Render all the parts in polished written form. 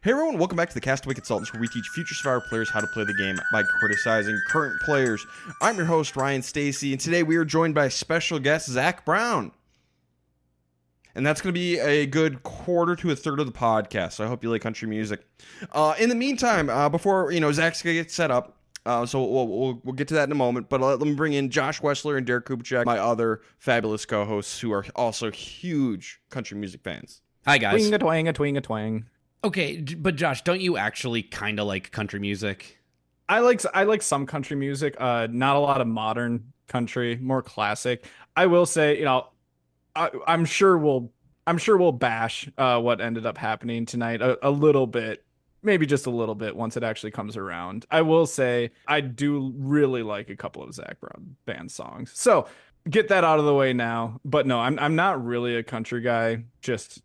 Hey everyone, welcome back to the Castaway Consultants, where we teach future Survivor players how to play the game by criticizing current players. I'm your host, Ryan Stacy, and today we are joined by special guest, Zac Brown. And that's going to be a good quarter to a third of the podcast, so I hope you like country music. In the meantime, before, Zach's going to get set up, so we'll get to that in a moment, but let me bring in Josh Wessler and Derek Kupchak, my other fabulous co-hosts, who are also huge country music fans. Hi, guys. Twing-a-twang-a-twing-a-twang. Okay, but Josh, don't you actually kind of like country music? I like some country music. Not a lot of modern country, more classic. I will say, I'm sure we'll bash what ended up happening tonight a little bit, maybe just a little bit once it actually comes around. I will say I do really like a couple of Zac Brown band songs. So get that out of the way now. But no, I'm not really a country guy. Just,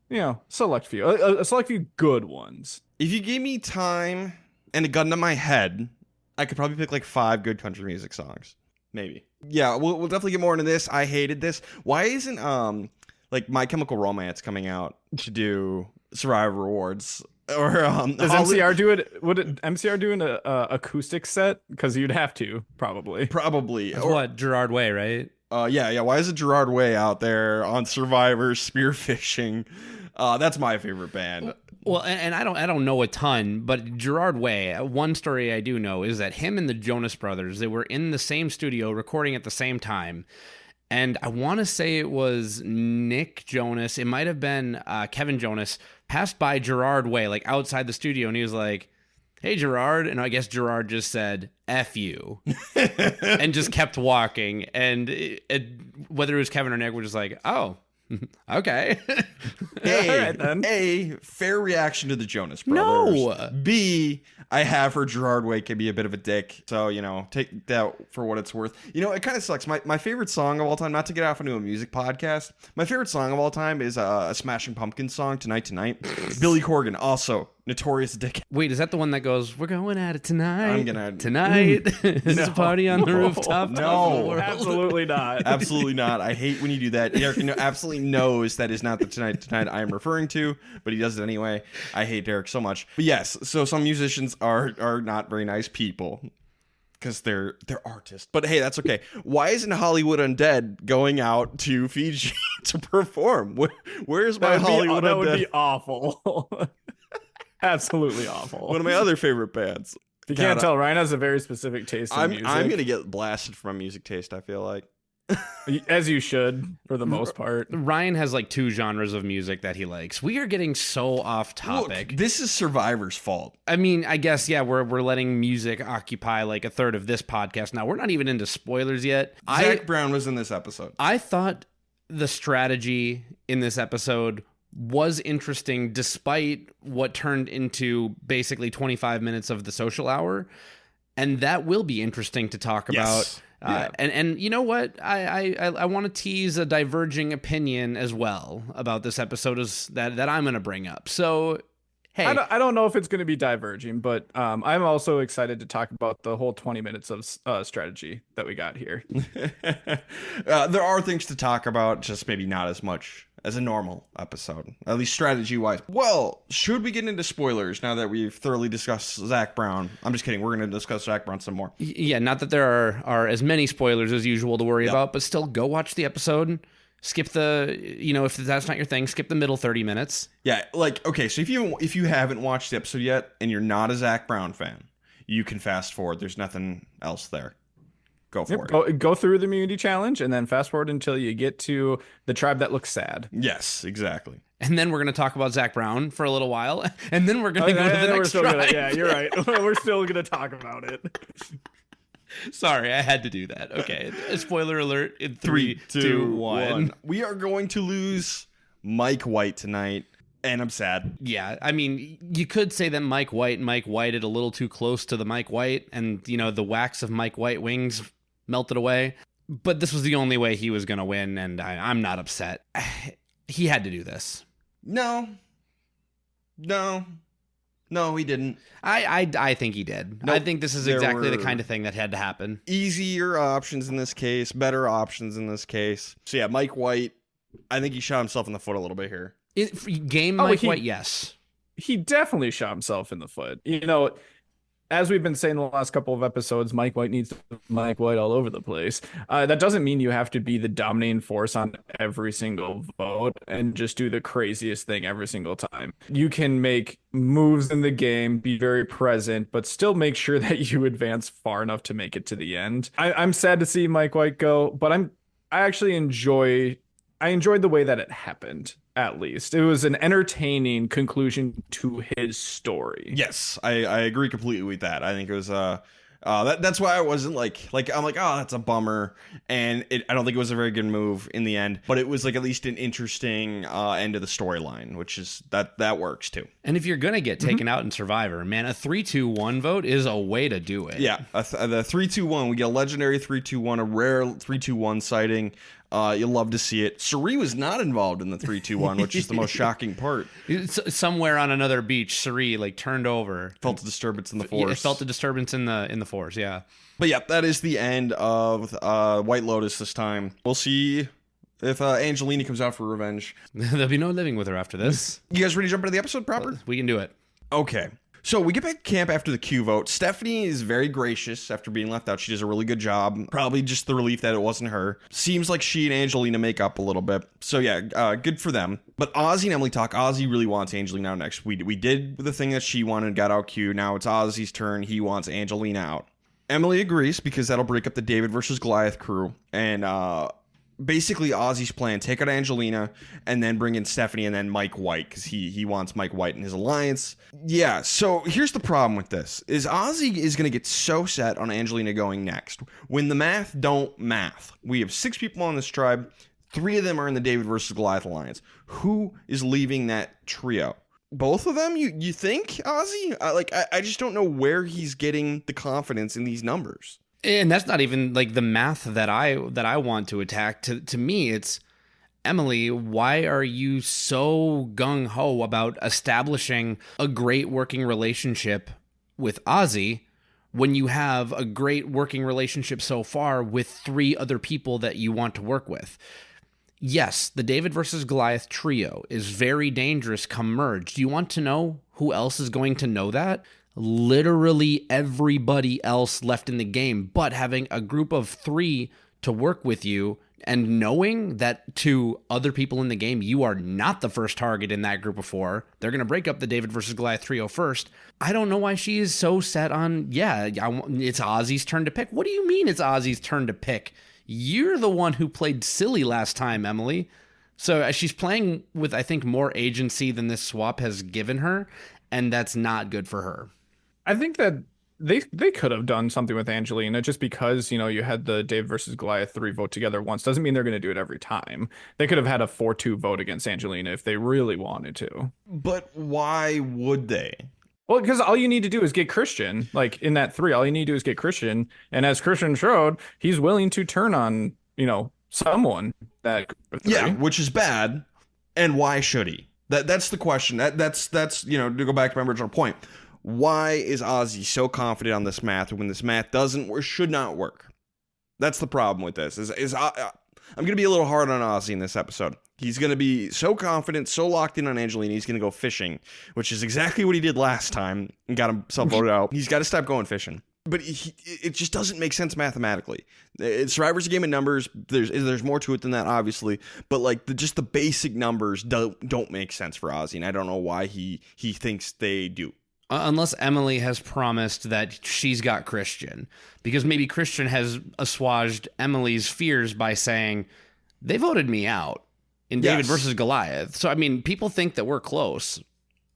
select few, a select few good ones. If you gave me time and a gun to my head, I could probably pick like 5 good country music songs. Maybe. Yeah, we'll definitely get more into this. I hated this. Why isn't like My Chemical Romance coming out to do Survivor Awards? Or does MCR do it? Would MCR do an acoustic set? Because you'd have to probably. That's what, Gerard Way, right? Yeah. Why is it Gerard Way out there on Survivor spearfishing? That's my favorite band. Well, and I don't know a ton, but Gerard Way, one story I do know is that him and the Jonas Brothers, they were in the same studio recording at the same time. And I want to say it was Nick Jonas. It might have been Kevin Jonas passed by Gerard Way, like outside the studio. And he was like, "Hey, Gerard." And I guess Gerard just said, "F you," and just kept walking. And whether it was Kevin or Nick, were just like, "Oh, okay." A, All right, then. A, fair reaction to the Jonas Brothers. No. B, I have heard Gerard Way can be a bit of a dick. So, take that for what it's worth. It kind of sucks. My favorite song of all time, not to get off into a music podcast, my favorite song of all time is a Smashing Pumpkins song, Tonight Tonight. Billy Corgan, also notorious dick. Wait, is that the one that goes, "We're going at it tonight"? I'm gonna tonight. This is a party on the rooftop. No, Absolutely not. Absolutely not. I hate when you do that. Derek absolutely knows that is not the Tonight I am referring to, but he does it anyway. I hate Derek so much. But yes, so some musicians are not very nice people because they're artists. But hey, that's okay. Why isn't Hollywood Undead going out to Fiji to perform? Where's my Hollywood Undead? That would be awful. Absolutely awful. One of my other favorite bands. If you can't tell, Ryan has a very specific taste in music. I'm gonna get blasted for my music taste, I feel like. As you should, for the most part. Ryan has like 2 genres of music that he likes. We are getting so off topic. Look, this is Survivor's fault. I mean, I guess, yeah, we're letting music occupy like a third of this podcast. Now, we're not even into spoilers yet. Zac Brown was in this episode. I thought the strategy in this episode was interesting despite what turned into basically 25 minutes of the social hour. And that will be interesting to talk about. Yeah. And you know what? I want to tease a diverging opinion as well about this episode that I'm going to bring up. So, hey. I don't know if it's going to be diverging, but I'm also excited to talk about the whole 20 minutes of strategy that we got here. There are things to talk about, just maybe not as much as a normal episode, at least strategy-wise. Well, should we get into spoilers now that we've thoroughly discussed Zac Brown? I'm just kidding. We're going to discuss Zac Brown some more. Yeah, not that there are as many spoilers as usual to worry about, but still go watch the episode. Skip the, if that's not your thing, skip the middle 30 minutes. Yeah, okay, so if you haven't watched the episode yet and you're not a Zac Brown fan, you can fast forward. There's nothing else there. Go for it. Go through the immunity challenge and then fast forward until you get to the tribe that looks sad. Yes, exactly. And then we're going to talk about Zac Brown for a little while. And then we're going to go to the next tribe. Yeah, you're right. We're still going to talk about it. Sorry, I had to do that. Okay. Spoiler alert in 3, 2, 1. We are going to lose Mike White tonight. And I'm sad. Yeah, I mean, you could say that Mike Whited a little too close to the Mike White, and, the wax of Mike White wings melted away. But this was the only way he was going to win, and I'm not upset. He had to do this. No, he didn't. I think he did. Nope. I think this is exactly the kind of thing that had to happen. Easier options in this case, better options in this case. So yeah, Mike White, I think he shot himself in the foot a little bit here. Mike White, yes. he definitely shot himself in the foot. As we've been saying the last couple of episodes, Mike White needs to Mike White all over the place. That doesn't mean you have to be the dominating force on every single vote and just do the craziest thing every single time. You can make moves in the game, be very present, but still make sure that you advance far enough to make it to the end. I'm sad to see Mike White go, but I actually enjoyed the way that it happened. At least it was an entertaining conclusion to his story. Yes, I agree completely with that. I think it was that's why I wasn't I'm like, oh, that's a bummer, and I don't think it was a very good move in the end, but it was like at least an interesting end of the storyline, which is that works too. And if you're gonna get taken out in Survivor, man, a 3-2-1 vote is a way to do it. Yeah, the 3-2-1, we get a legendary 3-2-1, a rare 3-2-1 sighting. You'll love to see it. Suri was not involved in the 3-2-1, which is the most shocking part. Somewhere on another beach, Suri turned over. Felt a disturbance in the force. Yeah, felt a disturbance in the force, yeah. But yeah, that is the end of White Lotus this time. We'll see if Angelina comes out for revenge. There'll be no living with her after this. You guys ready to jump into the episode proper? We can do it. Okay. So we get back to camp after the Q vote. Stephanie is very gracious after being left out. She does a really good job. Probably just the relief that it wasn't her. Seems like she and Angelina make up a little bit. So yeah, good for them. But Ozzy and Emily talk. Ozzy really wants Angelina out next. We did the thing that she wanted, got out Q. Now it's Ozzy's turn. He wants Angelina out. Emily agrees because that'll break up the David versus Goliath crew. And basically Ozzy's plan, take out Angelina and then bring in Stephanie and then Mike White because he wants Mike White in his alliance. Yeah, so here's the problem with this is Ozzy is going to get so set on Angelina going next when the math don't math. We have 6 people on this tribe. 3 of them are in the David versus Goliath alliance. Who is leaving that trio? Both of them? You think, Ozzy? I just don't know where he's getting the confidence in these numbers. And that's not even like the math that I want to attack. To me, it's Emily, why are you so gung-ho about establishing a great working relationship with Ozzy when you have a great working relationship so far with 3 other people that you want to work with? Yes, the David versus Goliath trio is very dangerous come merge. Do you want to know who else is going to know that? Literally everybody else left in the game, but having a group of 3 to work with you and knowing that to other people in the game, you are not the first target in that group of 4. They're going to break up the David versus Goliath trio first. I don't know why she is so set on, it's Ozzy's turn to pick. What do you mean it's Ozzy's turn to pick? You're the one who played silly last time, Emily. So she's playing with, I think, more agency than this swap has given her, and that's not good for her. I think that they could have done something with Angelina just because, you had the David versus Goliath 3 vote together once. Doesn't mean they're going to do it every time. They could have had a 4-2 vote against Angelina if they really wanted to. But why would they? Well, because all you need to do is get Christian. Like in that 3, all you need to do is get Christian. And as Christian showed, he's willing to turn on, someone that. Yeah, which is bad. And why should he? That's the question. That's to go back to my original point. Why is Ozzy so confident on this math when this math doesn't or should not work? That's the problem with this. I'm going to be a little hard on Ozzy in this episode. He's going to be so confident, so locked in on Angelina, he's going to go fishing, which is exactly what he did last time and got himself voted out. He's got to stop going fishing. But it just doesn't make sense mathematically. Survivor's a game of numbers. There's more to it than that, obviously. But just the basic numbers don't make sense for Ozzy, and I don't know why he thinks they do. Unless Emily has promised that she's got Christian. Because maybe Christian has assuaged Emily's fears by saying, they voted me out in David versus Goliath. So, people think that we're close.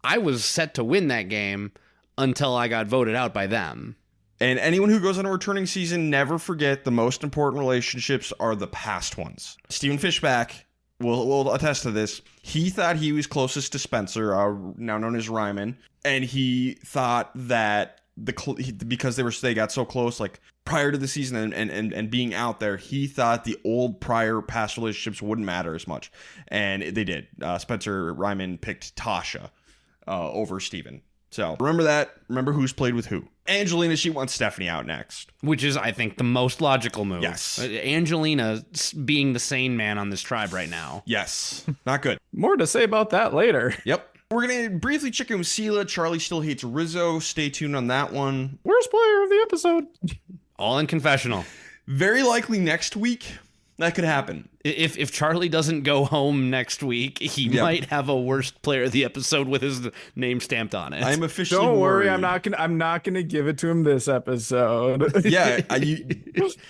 I was set to win that game until I got voted out by them. And anyone who goes on a returning season, never forget the most important relationships are the past ones. Stephen Fishback will attest to this. He thought he was closest to Spencer, now known as Ryman, and he thought that because they got so close, prior to the season and being out there, he thought the old prior past relationships wouldn't matter as much, and they did. Spencer Ryman picked Tasha over Steven. So remember that. Remember who's played with who. Angelina, she wants Stephanie out next. Which is, I think, the most logical move. Yes. Angelina being the sane man on this tribe right now. Yes. Not good. More to say about that later. Yep. We're going to briefly check in with Sela. Charlie still hates Rizzo. Stay tuned on that one. Worst player of the episode. All in confessional. Very likely next week, that could happen. If Charlie doesn't go home next week, he might have a worst player of the episode with his name stamped on it. I'm officially Don't worry, worried. I'm not gonna give it to him this episode. Yeah,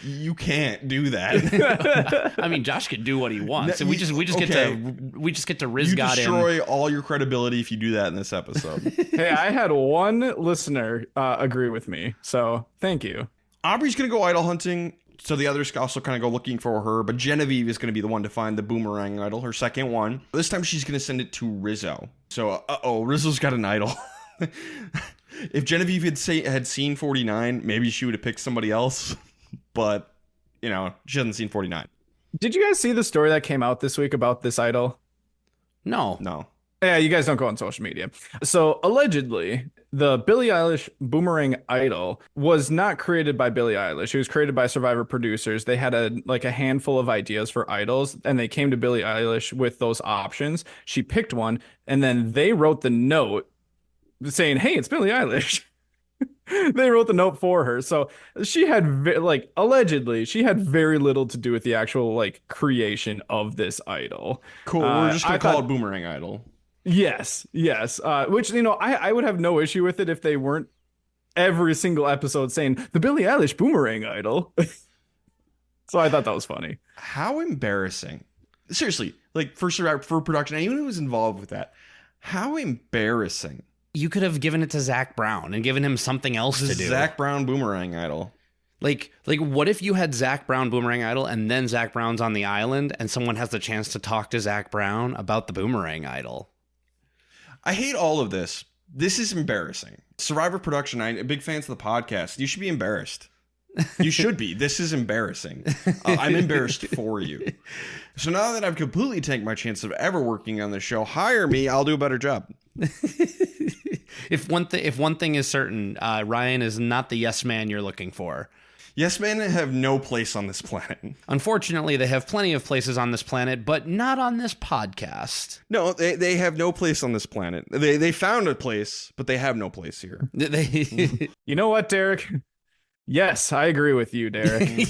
you can't do that. I mean, Josh can do what he wants, and we just get to Riz You got destroy all your credibility if you do that in this episode. Hey, I had one listener agree with me, so thank you. Aubrey's gonna go idol hunting. So the others also kind of go looking for her, but Genevieve is going to be the one to find the boomerang idol, her second one. This time she's going to send it to Rizzo. So, Rizzo's got an idol. If Genevieve had seen 49, maybe she would have picked somebody else. But, she hasn't seen 49. Did you guys see the story that came out this week about this idol? No. Yeah, you guys don't go on social media. So allegedly, the Billie Eilish Boomerang Idol was not created by Billie Eilish. It was created by Survivor producers. They had a handful of ideas for idols, and they came to Billie Eilish with those options. She picked one, and then they wrote the note saying, "Hey, it's Billie Eilish." They wrote the note for her. So she had allegedly she had very little to do with the actual creation of this idol. Cool. We're just going to call it Boomerang Idol. Yes. Which, I would have no issue with it if they weren't every single episode saying the Billie Eilish Boomerang Idol. So I thought that was funny. How embarrassing. Seriously, for production, anyone who was involved with that, how embarrassing. You could have given it to Zac Brown and given him something else to do. Zac Brown Boomerang Idol. Like, what if you had Zac Brown Boomerang Idol and then Zac Brown's on the island and someone has the chance to talk to Zac Brown about the Boomerang Idol? I hate all of this. This is embarrassing. Survivor production, I'm big fans of the podcast. You should be embarrassed. You should be. This is embarrassing. I'm embarrassed for you. So now that I've completely taken my chance of ever working on this show, hire me. I'll do a better job. If one thing is certain, Ryan is not the yes man you're looking for. Yes men have no place on this planet. Unfortunately, they have plenty of places on this planet, but not on this podcast. No, they have no place on this planet. They found a place, but they have no place here. You know what, Derek? Yes, I agree with you, Derek.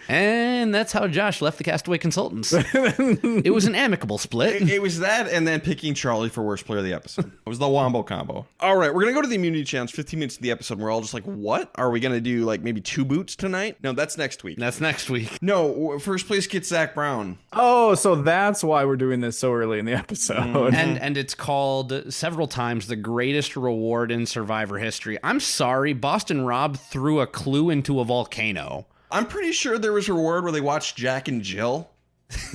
And that's how Josh left the Castaway Consultants. It was an amicable split. It was that and then picking Charlie for worst player of the episode. It was the wombo combo. All right, we're going to go to the immunity challenge, 15 minutes of the episode. We're all just like, what? Are we going to do maybe 2 boots tonight? No, that's next week. That's next week. No, first place gets Zac Brown. Oh, so that's why we're doing this so early in the episode. And it's called several times the greatest reward in Survivor history. I'm sorry, Boston Rob threw a clue into a volcano. I'm pretty sure there was a reward where they watched Jack and Jill.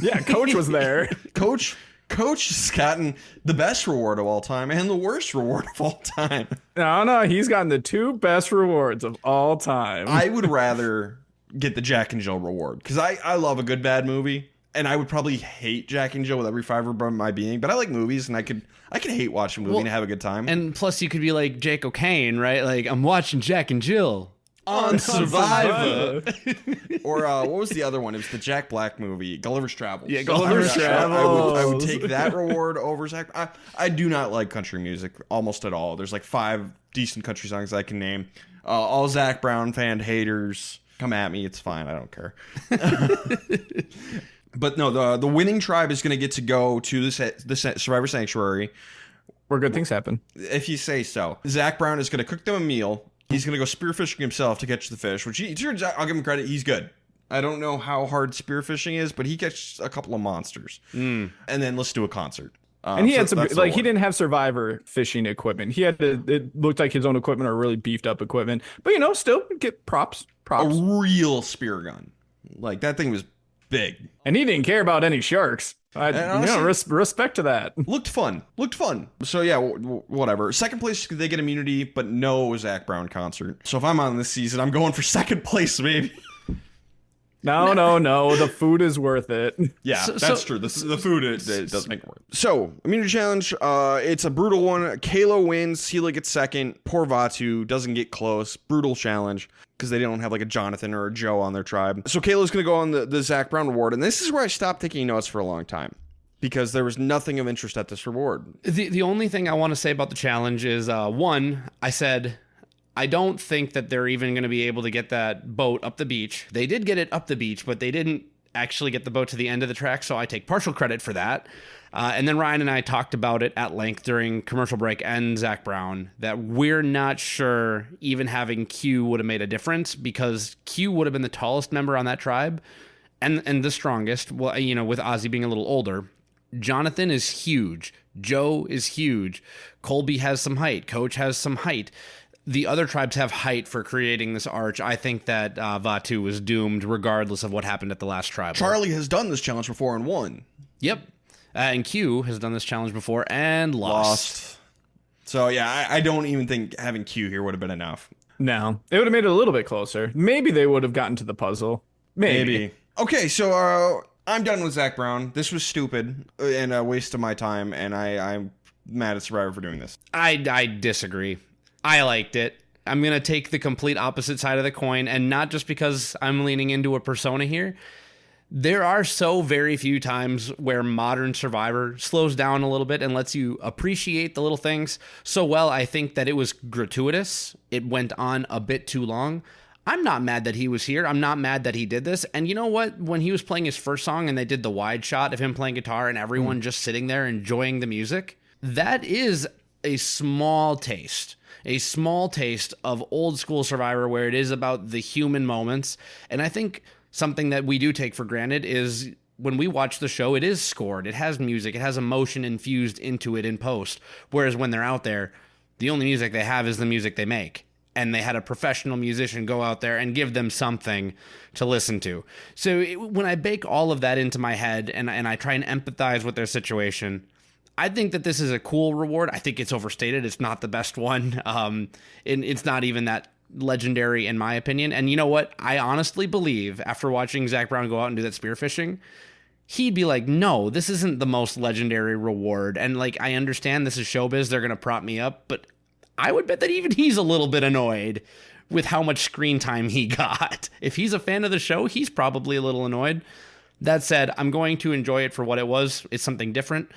Yeah, Coach was there. Coach has gotten the best reward of all time and the worst reward of all time. No, he's gotten the 2 best rewards of all time. I would rather get the Jack and Jill reward because I love a good bad movie, and I would probably hate Jack and Jill with every fiber of my being. But I like movies, and I could hate watching a movie and have a good time. And plus, you could be like Jake O'Kane, right? Like, I'm watching Jack and Jill on Survivor. Or what was the other one? It was the Jack Black movie, Gulliver's Travels. Yeah, Gulliver's Travels. I would take that reward over Zac. I do not like country music almost at all. There's 5 decent country songs I can name. All Zac Brown fan haters, come at me. It's fine. I don't care. But no, the winning tribe is going to get to go to the Survivor Sanctuary, where good things happen. If you say so. Zac Brown is going to cook them a meal. He's going to go spearfishing himself to catch the fish, which he turns out, I'll give him credit, he's good. I don't know how hard spearfishing is, but he catches a couple of monsters. And then let's do a concert. And he had some, he didn't have Survivor fishing equipment. He had it looked like his own equipment or really beefed up equipment. But, still get props. A real spear gun. That thing was big. And he didn't care about any sharks. Honestly, respect to that. Looked fun. So yeah, whatever. Second place, they get immunity, but no Zac Brown concert. So if I'm on this season, I'm going for second place, maybe. No. The food is worth it. Yeah, that's true. The food it does make it worth it. So, immunity challenge, it's a brutal one. Kayla wins. Sela gets second. Poor Vatu doesn't get close. Brutal challenge because they don't have a Jonathan or a Joe on their tribe. So Kayla's going to go on the Zac Brown reward. And this is where I stopped taking notes for a long time. because there was nothing of interest at this reward. The only thing I want to say about the challenge is, one, I said, I don't think that they're even going to be able to get that boat up the beach. They did get it up the beach, but they didn't actually get the boat to the end of the track, so I take partial credit for that. And then Ryan and I talked about it at length during commercial break and Zac Brown, that we're not sure even having Q would have made a difference, because Q would have been the tallest member on that tribe and the strongest, well, you know, with Ozzy being a little older. Jonathan is huge. Joe is huge. Colby has some height. Coach has some height. The other tribes have height for creating this arch. I think that Vaatu was doomed regardless of what happened at the last tribe. Charlie has done this challenge before and won. Yep. And Q has done this challenge before and lost. So, yeah, I don't even think having Q here would have been enough. No, it would have made it a little bit closer. Maybe they would have gotten to the puzzle. Maybe. Okay, so I'm done with Zac Brown. This was stupid and a waste of my time, and I'm mad at Survivor for doing this. I disagree. I liked it. I'm going to take the complete opposite side of the coin, and not just because I'm leaning into a persona here. There are so very few times where modern Survivor slows down a little bit and lets you appreciate the little things so well. I think that it was gratuitous. It went on a bit too long. I'm not mad that he was here. I'm not mad that he did this. And you know what? When he was playing his first song and they did the wide shot of him playing guitar and everyone just sitting there enjoying the music, that is a small taste of old school Survivor, where it is about the human moments. And I think something that we do take for granted is when we watch the show, it is scored. It has music. It has emotion infused into it in post. Whereas when they're out there, the only music they have is the music they make. And they had a professional musician go out there and give them something to listen to. So when I bake all of that into my head and I try and empathize with their situation, I think that this is a cool reward. I think it's overstated. It's not the best one. It's not even that legendary in my opinion. And you know what? I honestly believe after watching Zac Brown go out and do that spearfishing, he'd be like, no, this isn't the most legendary reward. And like, I understand this is showbiz. They're going to prop me up, but I would bet that even he's a little bit annoyed with how much screen time he got. If he's a fan of the show, he's probably a little annoyed. That said, I'm going to enjoy it for what it was. It's something different.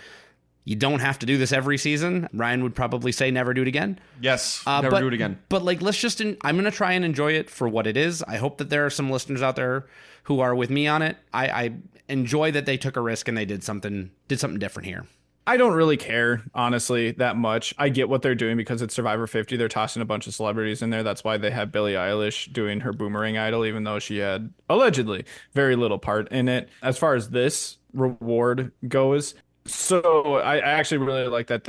You don't have to do this every season. Ryan would probably say never do it again. Yes, never do it again. But like, let's just, I'm going to try and enjoy it for what it is. I hope that there are some listeners out there who are with me on it. I enjoy that they took a risk and they did something different here. I don't really care, honestly, that much. I get what they're doing because it's Survivor 50. They're tossing a bunch of celebrities in there. That's why they had Billie Eilish doing her Boomerang Idol, even though she had allegedly very little part in it. As far as this reward goes, so I actually really like that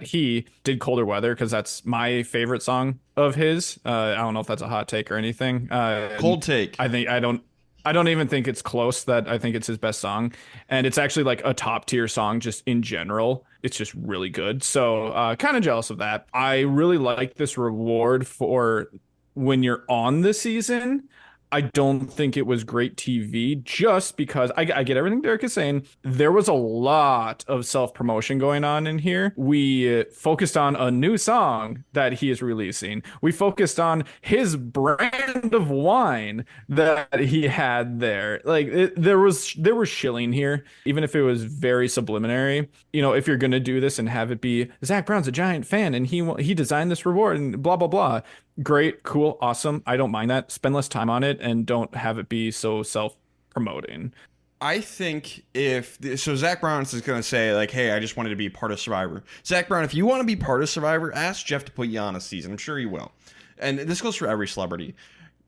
he did Colder Weather, because that's my favorite song of his. I don't know if that's a hot take or anything. Cold take. I don't even think it's close that I think it's his best song. And it's actually like a top tier song just in general. It's just really good. So kind of jealous of that. I really like this reward for when you're on the season. I don't think it was great TV, just because I get everything Derek is saying. There was a lot of self-promotion going on in here. We focused on a new song that he is releasing. We focused on his brand of wine that he had there. Like there was shilling here, even if it was very subliminary. You know, if you're going to do this and have it be Zac Brown's a giant fan and he designed this reward and blah, blah, blah. Great, cool, awesome. I don't mind that. Spend less time on it and don't have it be so self-promoting. I think Zac Brown is going to say, like, hey, I just wanted to be part of Survivor. Zac Brown, if you want to be part of Survivor, ask Jeff to put you on a season. I'm sure he will. And this goes for every celebrity.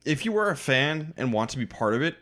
If you are a fan and want to be part of it,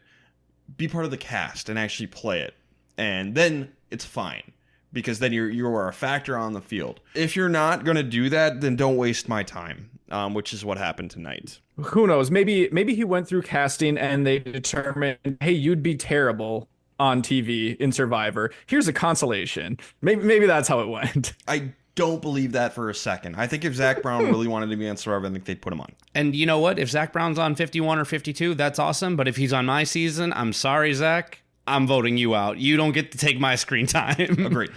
be part of the cast and actually play it. And then it's fine, because then you are a factor on the field. If you're not going to do that, then don't waste my time. Which is what happened tonight. Who knows? Maybe he went through casting and they determined, hey, you'd be terrible on TV in Survivor. Here's a consolation. Maybe that's how it went. I don't believe that for a second. I think if Zac Brown really wanted to be on Survivor, I think they'd put him on. And you know what? If Zac Brown's on 51 or 52, that's awesome. But if he's on my season, I'm sorry, Zac. I'm voting you out. You don't get to take my screen time. Agreed.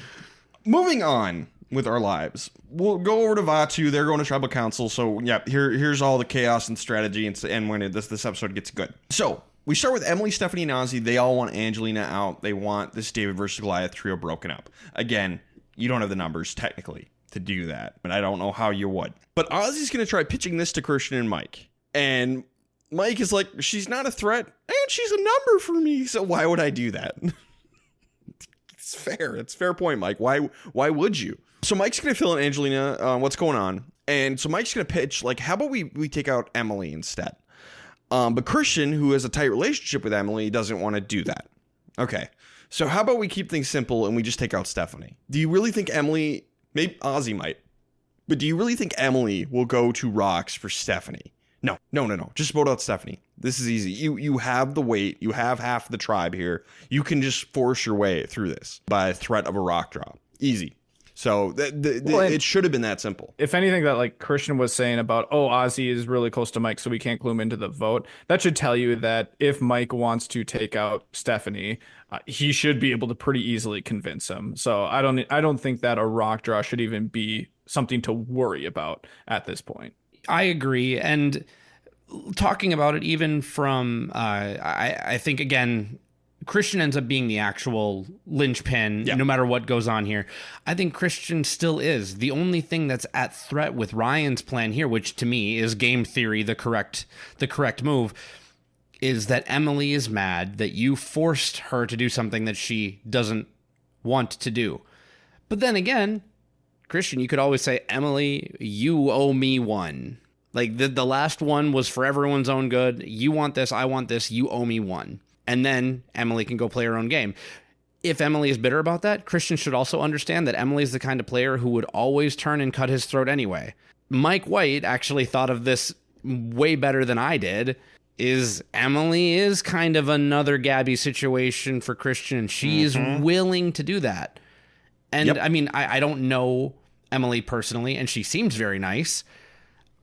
Moving on with our lives, we'll go over to Vaatu. They're going to tribal council. So yeah, here's all the chaos and strategy, and when this episode gets good. So we start with Emily, Stephanie, and Ozzy. They all want Angelina out. They want this David versus Goliath trio broken up. Again, you don't have the numbers technically to do that, but I don't know how you would. But Ozzy's going to try pitching this to Christian and Mike. And Mike is like, she's not a threat, and she's a number for me, so why would I do that? It's fair. It's a fair point, Mike. Why would you? So Mike's going to fill in Angelina, what's going on. And so Mike's going to pitch, like, how about we take out Emily instead? But Christian, who has a tight relationship with Emily, doesn't want to do that. Okay. So how about we keep things simple and we just take out Stephanie? Do you really think Emily, maybe Ozzy might, but do you really think Emily will go to Rocks for Stephanie? No. Just vote out Stephanie. This is easy. You have the weight. You have half the tribe here. You can just force your way through this by threat of a rock drop. Easy. So it should have been that simple. If anything, that like Christian was saying about, oh, Ozzy is really close to Mike, so we can't glue him into the vote. That should tell you that if Mike wants to take out Stephanie, he should be able to pretty easily convince him. So I don't think that a rock draw should even be something to worry about at this point. I agree. And talking about it even from, I think, again, Christian ends up being the actual linchpin, no matter what goes on here. I think Christian still is. The only thing that's at threat with Ryan's plan here, which to me is game theory, the correct move, is that Emily is mad that you forced her to do something that she doesn't want to do. But then again, Christian, you could always say, Emily, you owe me one. Like the last one was for everyone's own good. You want this, I want this, you owe me one. And then Emily can go play her own game. If Emily is bitter about that, Christian should also understand that Emily is the kind of player who would always turn and cut his throat anyway. Mike White actually thought of this way better than I did. Emily is kind of another Gabby situation for Christian. She is willing to do that. And I mean, I don't know Emily personally, and she seems very nice.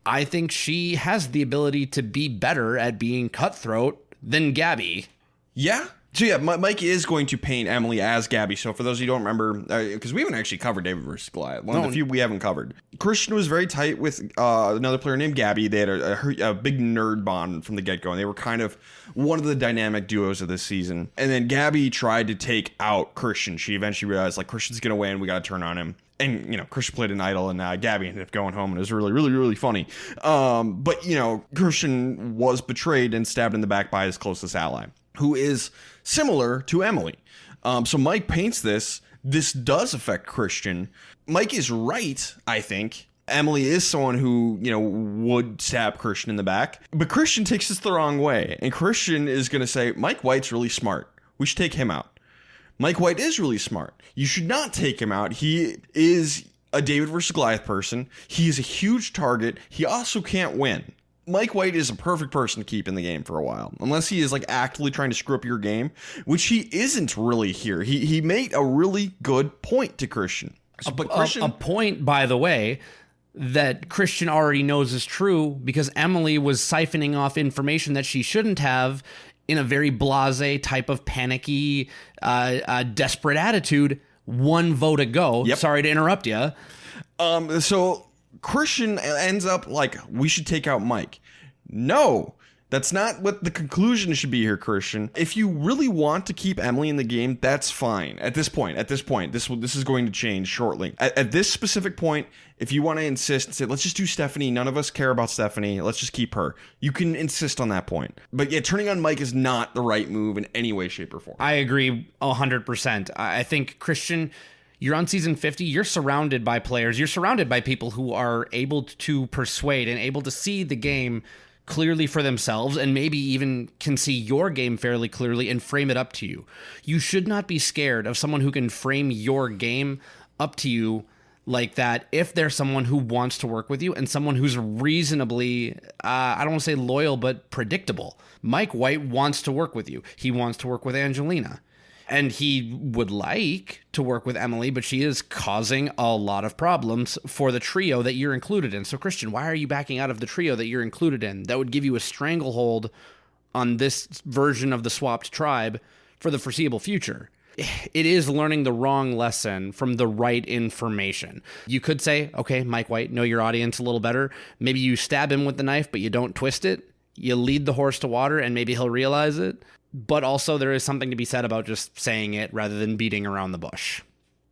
I think she has the ability to be better at being cutthroat than Gabby. Yeah. So yeah, Mike is going to paint Emily as Gabby. So for those of you who don't remember, because we haven't actually covered David versus Goliath, one of the few we haven't covered. Christian was very tight with another player named Gabby. They had a big nerd bond from the get-go, and they were kind of one of the dynamic duos of this season. And then Gabby tried to take out Christian. She eventually realized, like, Christian's going to win. We got to turn on him. And, you know, Christian played an idol, and Gabby ended up going home, and it was really, really, really funny. But, you know, Christian was betrayed and stabbed in the back by his closest ally, who is similar to Emily. So Mike paints this. This does affect Christian. Mike is right, I think. Emily is someone who, you know, would stab Christian in the back. But Christian takes this the wrong way. And Christian is going to say, Mike White's really smart. We should take him out. Mike White is really smart. You should not take him out. He is a David versus Goliath person. He is a huge target. He also can't win. Mike White is a perfect person to keep in the game for a while, unless he is like actively trying to screw up your game, which he isn't really here. He made a really good point to Christian. But Christian, a point, by the way, that Christian already knows is true because Emily was siphoning off information that she shouldn't have in a very blasé type of panicky, desperate attitude. One vote ago. Yep. Sorry to interrupt you. So Christian ends up like, we should take out Mike. No, that's not what the conclusion should be here, Christian. If you really want to keep Emily in the game, that's fine. At this point, this is going to change shortly. At this specific point, if you want to insist and say, let's just do Stephanie, none of us care about Stephanie, let's just keep her, you can insist on that point. But yeah, turning on Mike is not the right move in any way, shape, or form. I agree 100%. I think, Christian, you're on season 50. You're surrounded by players. You're surrounded by people who are able to persuade and able to see the game clearly for themselves, and maybe even can see your game fairly clearly and frame it up to you. You should not be scared of someone who can frame your game up to you like that if there's someone who wants to work with you and someone who's reasonably, I don't want to say loyal, but predictable. Mike White wants to work with you. He wants to work with Angelina. And he would like to work with Emily, but she is causing a lot of problems for the trio that you're included in. So, Christian, why are you backing out of the trio that you're included in? That would give you a stranglehold on this version of the swapped tribe for the foreseeable future. It is learning the wrong lesson from the right information. You could say, okay, Mike White, know your audience a little better. Maybe you stab him with the knife, but you don't twist it. you lead the horse to water and maybe he'll realize it. But also there is something to be said about just saying it rather than beating around the bush.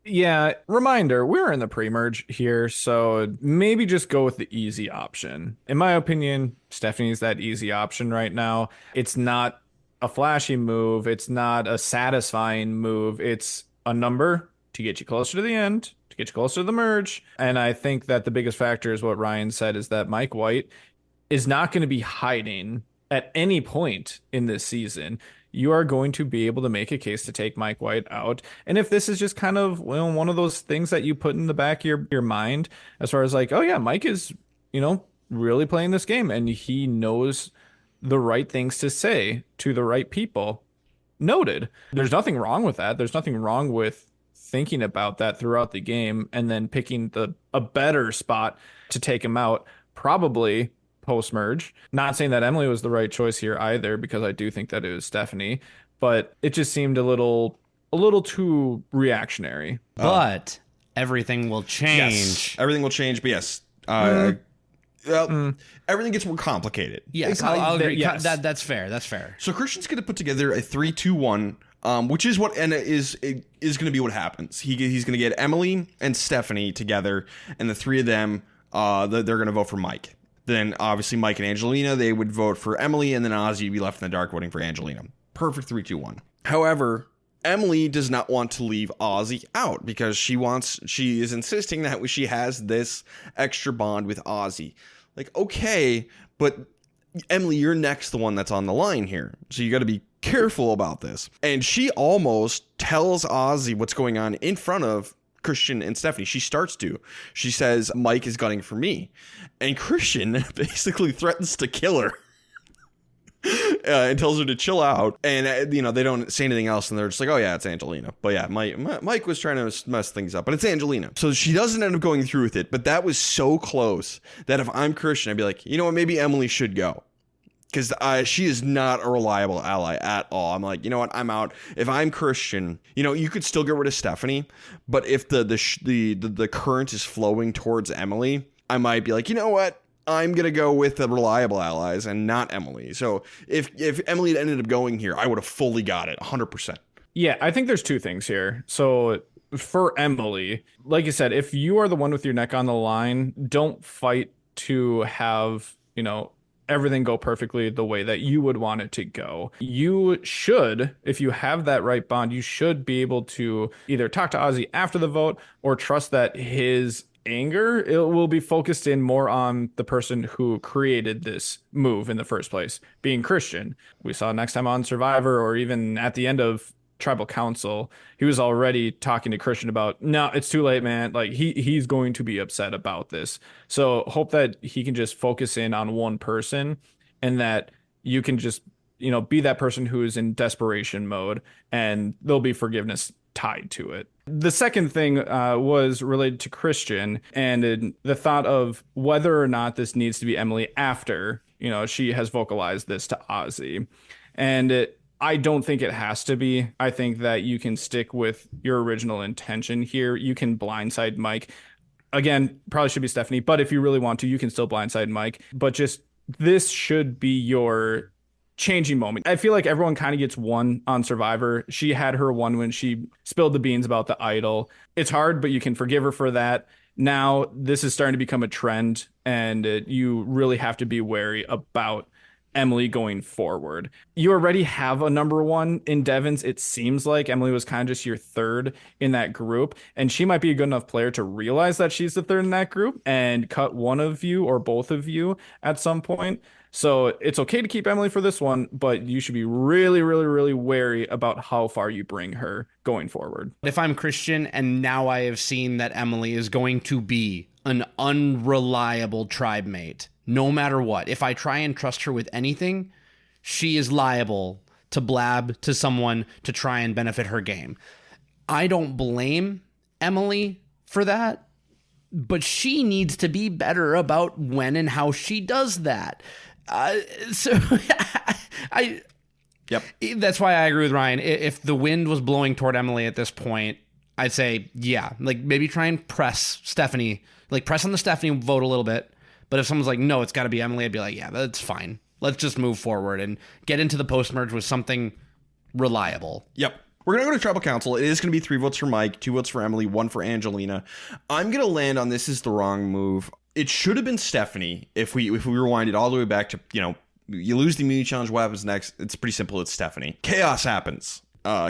Yeah, reminder, we're in the pre-merge here, so maybe just go with the easy option. In my opinion, Stephanie's that easy option right now. It's not a flashy move. It's not a satisfying move. It's a number to get you closer to the end, to get you closer to the merge. And I think that the biggest factor is what Ryan said, is that Mike White is not going to be hiding at any point in this season. You are going to be able to make a case to take Mike White out. And if this is just kind of, well, one of those things that you put in the back of your mind, as far as like, oh yeah, Mike is, really playing this game and he knows the right things to say to the right people. Noted. There's nothing wrong with that. There's nothing wrong with thinking about that throughout the game and then picking a better spot to take him out, probably post-merge. Not saying that Emily was the right choice here either, because I do think that it was Stephanie, but it just seemed a little too reactionary. But everything will change. Yes, everything will change, but yes. Everything gets more complicated. Yes, I'll agree. Yes. That's fair. That's fair. So Christian's going to put together a 3-2-1, which is what is going to be what happens. He's going to get Emily and Stephanie together, and the three of them, they're going to vote for Mike. Then obviously Mike and Angelina, they would vote for Emily, and then Ozzy would be left in the dark voting for Angelina. Perfect 3-2-1. However, Emily does not want to leave Ozzy out because she is insisting that she has this extra bond with Ozzy. Like, okay, but Emily, you're next the one that's on the line here. So you got to be careful about this. And she almost tells Ozzy what's going on in front of Christian and Stephanie. She starts to. She says, Mike is gunning for me. And Christian basically threatens to kill her. And tells her to chill out. And, they don't say anything else. And they're just like, oh, yeah, it's Angelina. But yeah, Mike was trying to mess things up. But it's Angelina. So she doesn't end up going through with it. But that was so close that if I'm Christian, I'd be like, you know what, maybe Emily should go. Because she is not a reliable ally at all. I'm like, you know what? I'm out. If I'm Christian, you could still get rid of Stephanie. But if the current is flowing towards Emily, I might be like, you know what? I'm going to go with the reliable allies and not Emily. So if Emily had ended up going here, I would have fully got it 100%. Yeah, I think there's two things here. So for Emily, like you said, if you are the one with your neck on the line, don't fight to have, everything go perfectly the way that you would want it to go. You should, if you have that right bond, you should be able to either talk to Ozzy after the vote or trust that his anger, it will be focused in more on the person who created this move in the first place, being Christian. We saw next time on Survivor, or even at the end of Tribal Council, he was already talking to Christian about, no, it's too late, man. Like he's going to be upset about this. So hope that he can just focus in on one person, and that you can just, be that person who is in desperation mode, and there'll be forgiveness tied to it. The second thing was related to Christian and the thought of whether or not this needs to be Emily after, she has vocalized this to Ozzy. And I don't think it has to be. I think that you can stick with your original intention here. You can blindside Mike. Again, probably should be Stephanie, but if you really want to, you can still blindside Mike. But just this should be your changing moment. I feel like everyone kind of gets one on Survivor. She had her one when she spilled the beans about the idol. It's hard, but you can forgive her for that. Now, this is starting to become a trend, and you really have to be wary about Emily going forward. You already have a number one in Devon's. It seems like Emily was kind of just your third in that group, and she might be a good enough player to realize that she's the third in that group and cut one of you or both of you at some point. So it's okay to keep Emily for this one, but you should be really, really, really wary about how far you bring her going forward. If I'm Christian and now I have seen that Emily is going to be an unreliable tribe mate, no matter what, if I try and trust her with anything, she is liable to blab to someone to try and benefit her game. I don't blame Emily for that, but she needs to be better about when and how she does that. Yep. That's why I agree with Ryan. If the wind was blowing toward Emily at this point, I'd say, yeah, like maybe try and press Stephanie, like press on the Stephanie vote a little bit. But if someone's like, no, it's got to be Emily, I'd be like, yeah, that's fine. Let's just move forward and get into the post-merge with something reliable. Yep. We're going to go to Tribal Council. It is going to be 3 votes for Mike, 2 votes for Emily, 1 for Angelina. I'm going to land on this is the wrong move. It should have been Stephanie if we rewind it all the way back to, you lose the immunity challenge, what happens next? It's pretty simple. It's Stephanie. Chaos happens.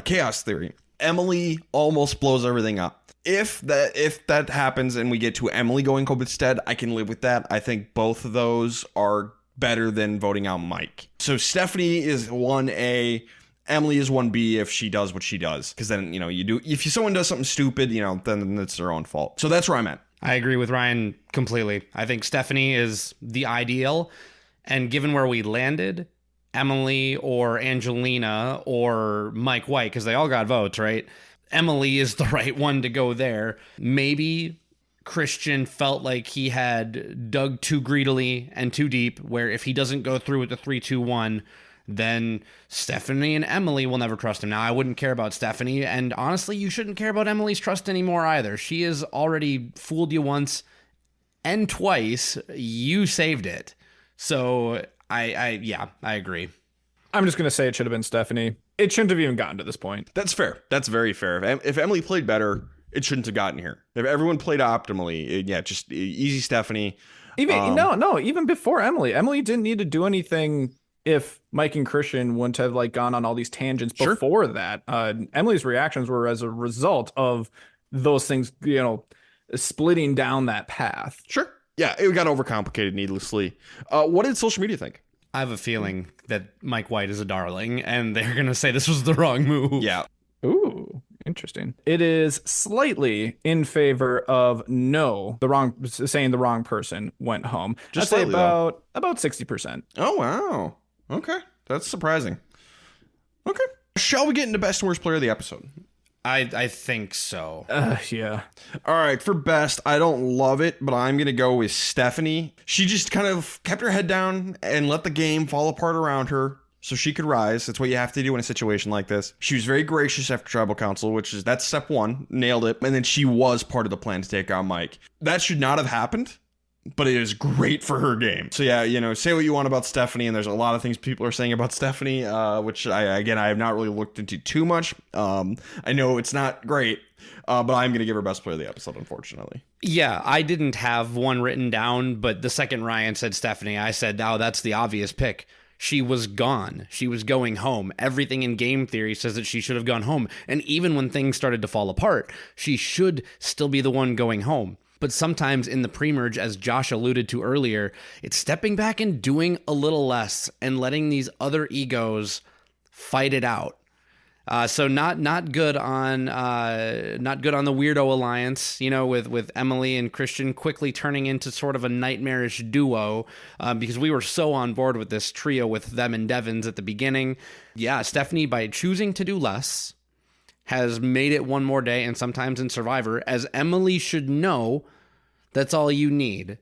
Chaos theory. Emily almost blows everything up. If that happens and we get to Emily going home instead, I can live with that. I think both of those are better than voting out Mike. So Stephanie is 1A. Emily is 1B if she does what she does. Because then, if someone does something stupid, then it's their own fault. So that's where I'm at. I agree with Ryan completely. I think Stephanie is the ideal. And given where we landed, Emily or Angelina or Mike White, because they all got votes, right? Emily is the right one to go there. Maybe Christian felt like he had dug too greedily and too deep, where if he doesn't go through with the 3-2-1, then Stephanie and Emily will never trust him. Now, I wouldn't care about Stephanie, and honestly, you shouldn't care about Emily's trust anymore either. She has already fooled you once and twice. You saved it. So, I agree. I'm just going to say it should have been Stephanie. It shouldn't have even gotten to this point. That's fair. That's very fair. If Emily played better, it shouldn't have gotten here. If everyone played optimally, just easy Stephanie. Even before Emily didn't need to do anything. If Mike and Christian wouldn't have gone on all these tangents before that, Emily's reactions were as a result of those things, splitting down that path. Sure. Yeah, it got overcomplicated needlessly. What did social media think? I have a feeling that Mike White is a darling, and they're going to say this was the wrong move. Yeah. Ooh, interesting. It is slightly in favor of no, saying the wrong person went home. Just I'd say slightly, about 60%. Oh, wow. Okay. That's surprising. Okay. Shall we get into best and worst player of the episode? I think so. Yeah. All right. For best, I don't love it, but I'm going to go with Stephanie. She just kind of kept her head down and let the game fall apart around her so she could rise. That's what you have to do in a situation like this. She was very gracious after Tribal Council, that's step 1. Nailed it. And then she was part of the plan to take out Mike. That should not have happened, but it is great for her game. So yeah, say what you want about Stephanie, and there's a lot of things people are saying about Stephanie, which I have not really looked into too much. I know it's not great, but I'm going to give her best player of the episode, unfortunately. Yeah, I didn't have one written down, but the second Ryan said Stephanie, I said, oh, that's the obvious pick. She was gone. She was going home. Everything in game theory says that she should have gone home. And even when things started to fall apart, she should still be the one going home. But sometimes in the pre-merge, as Josh alluded to earlier, it's stepping back and doing a little less and letting these other egos fight it out. So not good on the weirdo alliance, with Emily and Christian quickly turning into sort of a nightmarish duo, because we were so on board with this trio with them and Devins at the beginning. Yeah, Stephanie, by choosing to do less, has made it one more day, and sometimes in Survivor, as Emily should know, that's all you need.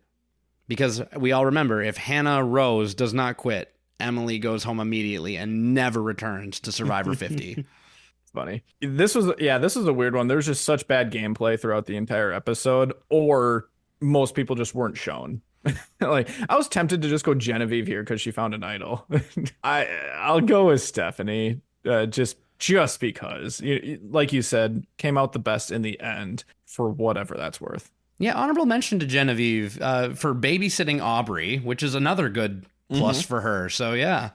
Because we all remember, if Hannah Rose does not quit, Emily goes home immediately and never returns to Survivor 50. Funny. This was a weird one. There was just such bad gameplay throughout the entire episode, or most people just weren't shown. I was tempted to just go Genevieve here because she found an idol. I'll go with Stephanie, just because, like you said, came out the best in the end for whatever that's worth. Yeah, honorable mention to Genevieve for babysitting Aubrey, which is another good plus for her. So yeah,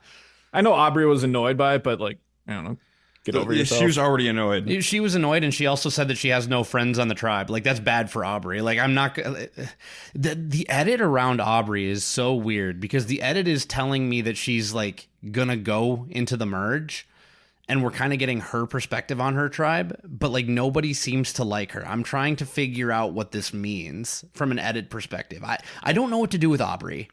I know Aubrey was annoyed by it, but I don't know. Get over yourself. She was already annoyed. She was annoyed, and she also said that she has no friends on the tribe. That's bad for Aubrey. I'm not. The edit around Aubrey is so weird because the edit is telling me that she's gonna go into the merge, and we're kind of getting her perspective on her tribe, but nobody seems to like her. I'm trying to figure out what this means from an edit perspective. I don't know what to do with Aubrey.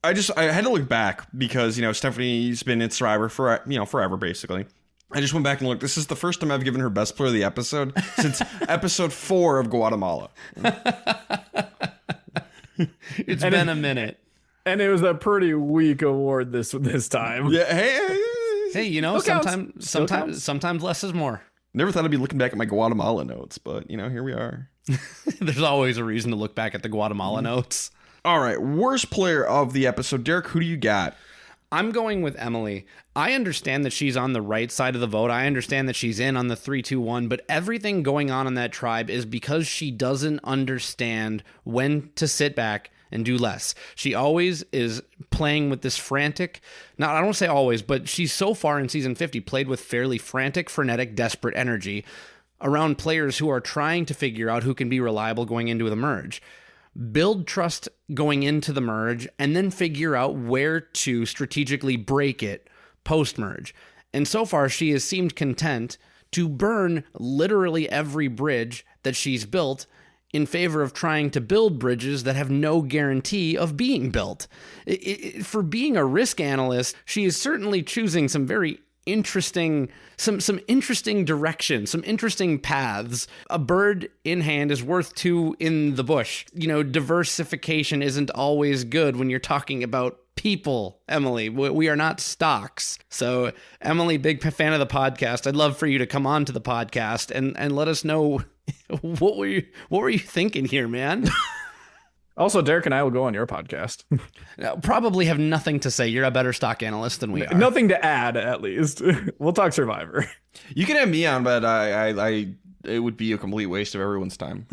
I had to look back because Stephanie's been in Survivor for forever basically. I just went back and looked. This is the first time I've given her best player of the episode since episode 4 of Guatemala. It's been a minute. And it was a pretty weak award this time. Yeah, hey, sometimes less is more. Never thought I'd be looking back at my Guatemala notes, but here we are. There's always a reason to look back at the Guatemala notes. All right, worst player of the episode. Derek, who do you got? I'm going with Emily. I understand that she's on the right side of the vote. I understand that she's in on the 3-2-1, but everything going on in that tribe is because she doesn't understand when to sit back and do less. She always is playing with this frantic, I don't say always, but she's so far in season 50 played with fairly frantic, frenetic, desperate energy around players who are trying to figure out who can be reliable going into the merge. Build trust going into the merge, and then figure out where to strategically break it post-merge. And so far, she has seemed content to burn literally every bridge that she's built in favor of trying to build bridges that have no guarantee of being built. For being a risk analyst, she is certainly choosing some very interesting directions, some interesting paths. A bird in hand is worth two in the bush. Diversification isn't always good when you're talking about people, Emily. We are not stocks. So, Emily, big fan of the podcast. I'd love for you to come on to the podcast and let us know what were you thinking here, man? Also, Derek and I will go on your podcast. Probably have nothing to say. You're a better stock analyst than we are. Nothing to add, at least. We'll talk Survivor. You can have me on, but it would be a complete waste of everyone's time,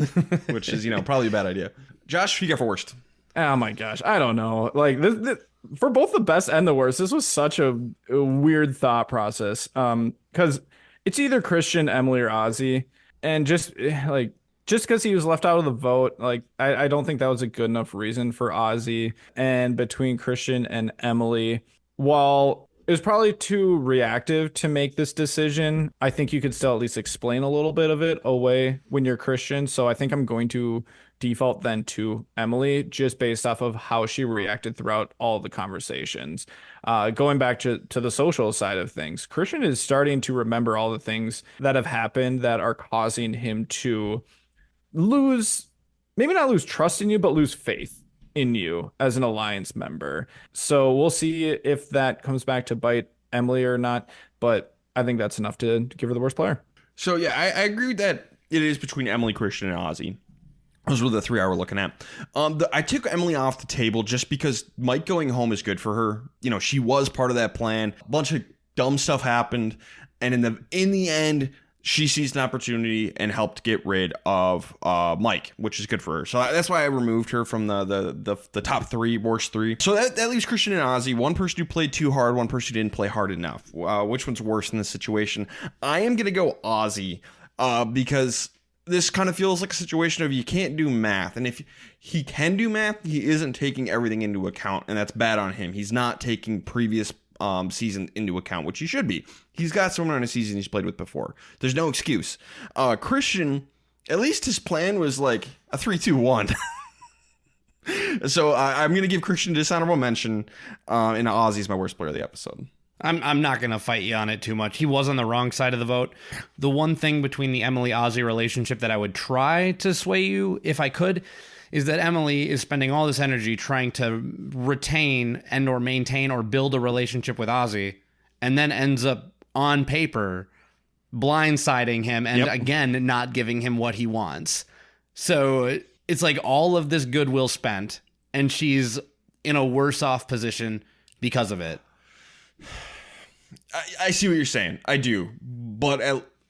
which is, probably a bad idea. Josh, who you got for worst? Oh my gosh, I don't know. Like this, for both the best and the worst, this was such a weird thought process. Because it's either Christian, Emily, or Ozzy, and just because he was left out of the vote, I don't think that was a good enough reason for Ozzy. And between Christian and Emily, while it was probably too reactive to make this decision, I think you could still at least explain a little bit of it away when you're Christian. So I think I'm going to default then to Emily, just based off of how she reacted throughout all the conversations. Going back to the social side of things, Christian is starting to remember all the things that have happened that are causing him to maybe not lose trust in you, but lose faith in you as an alliance member. So we'll see if that comes back to bite Emily or not, but I think that's enough to give her the worst player. So yeah, I agree with that. It is between Emily, Christian, and Ozzy. Those were the three I were looking at. I took Emily off the table just because Mike going home is good for her. She was part of that plan. A bunch of dumb stuff happened, and in the end, she sees an opportunity and helped get rid of Mike, which is good for her. So that's why I removed her from the top three, worst three. So that leaves Christian and Ozzy. One person who played too hard, one person who didn't play hard enough. Which one's worse in this situation? I am going to go Ozzy because this kind of feels like a situation of you can't do math. And if he can do math, he isn't taking everything into account, and that's bad on him. He's not taking previous season into account, which he should be. He's got someone on a season he's played with before. There's no excuse. Christian, at least his plan was like a 3-2-1. So I'm going to give Christian dishonorable mention, and Ozzy's my worst player of the episode. I'm not going to fight you on it too much. He was on the wrong side of the vote. The one thing between the Emily-Ozzy relationship that I would try to sway you, if I could, is that Emily is spending all this energy trying to retain and or maintain or build a relationship with Ozzy, and then ends up on paper blindsiding him and again not giving him what he wants. So it's like all of this goodwill spent, and she's in a worse off position because of it. I see what you're saying. I do. But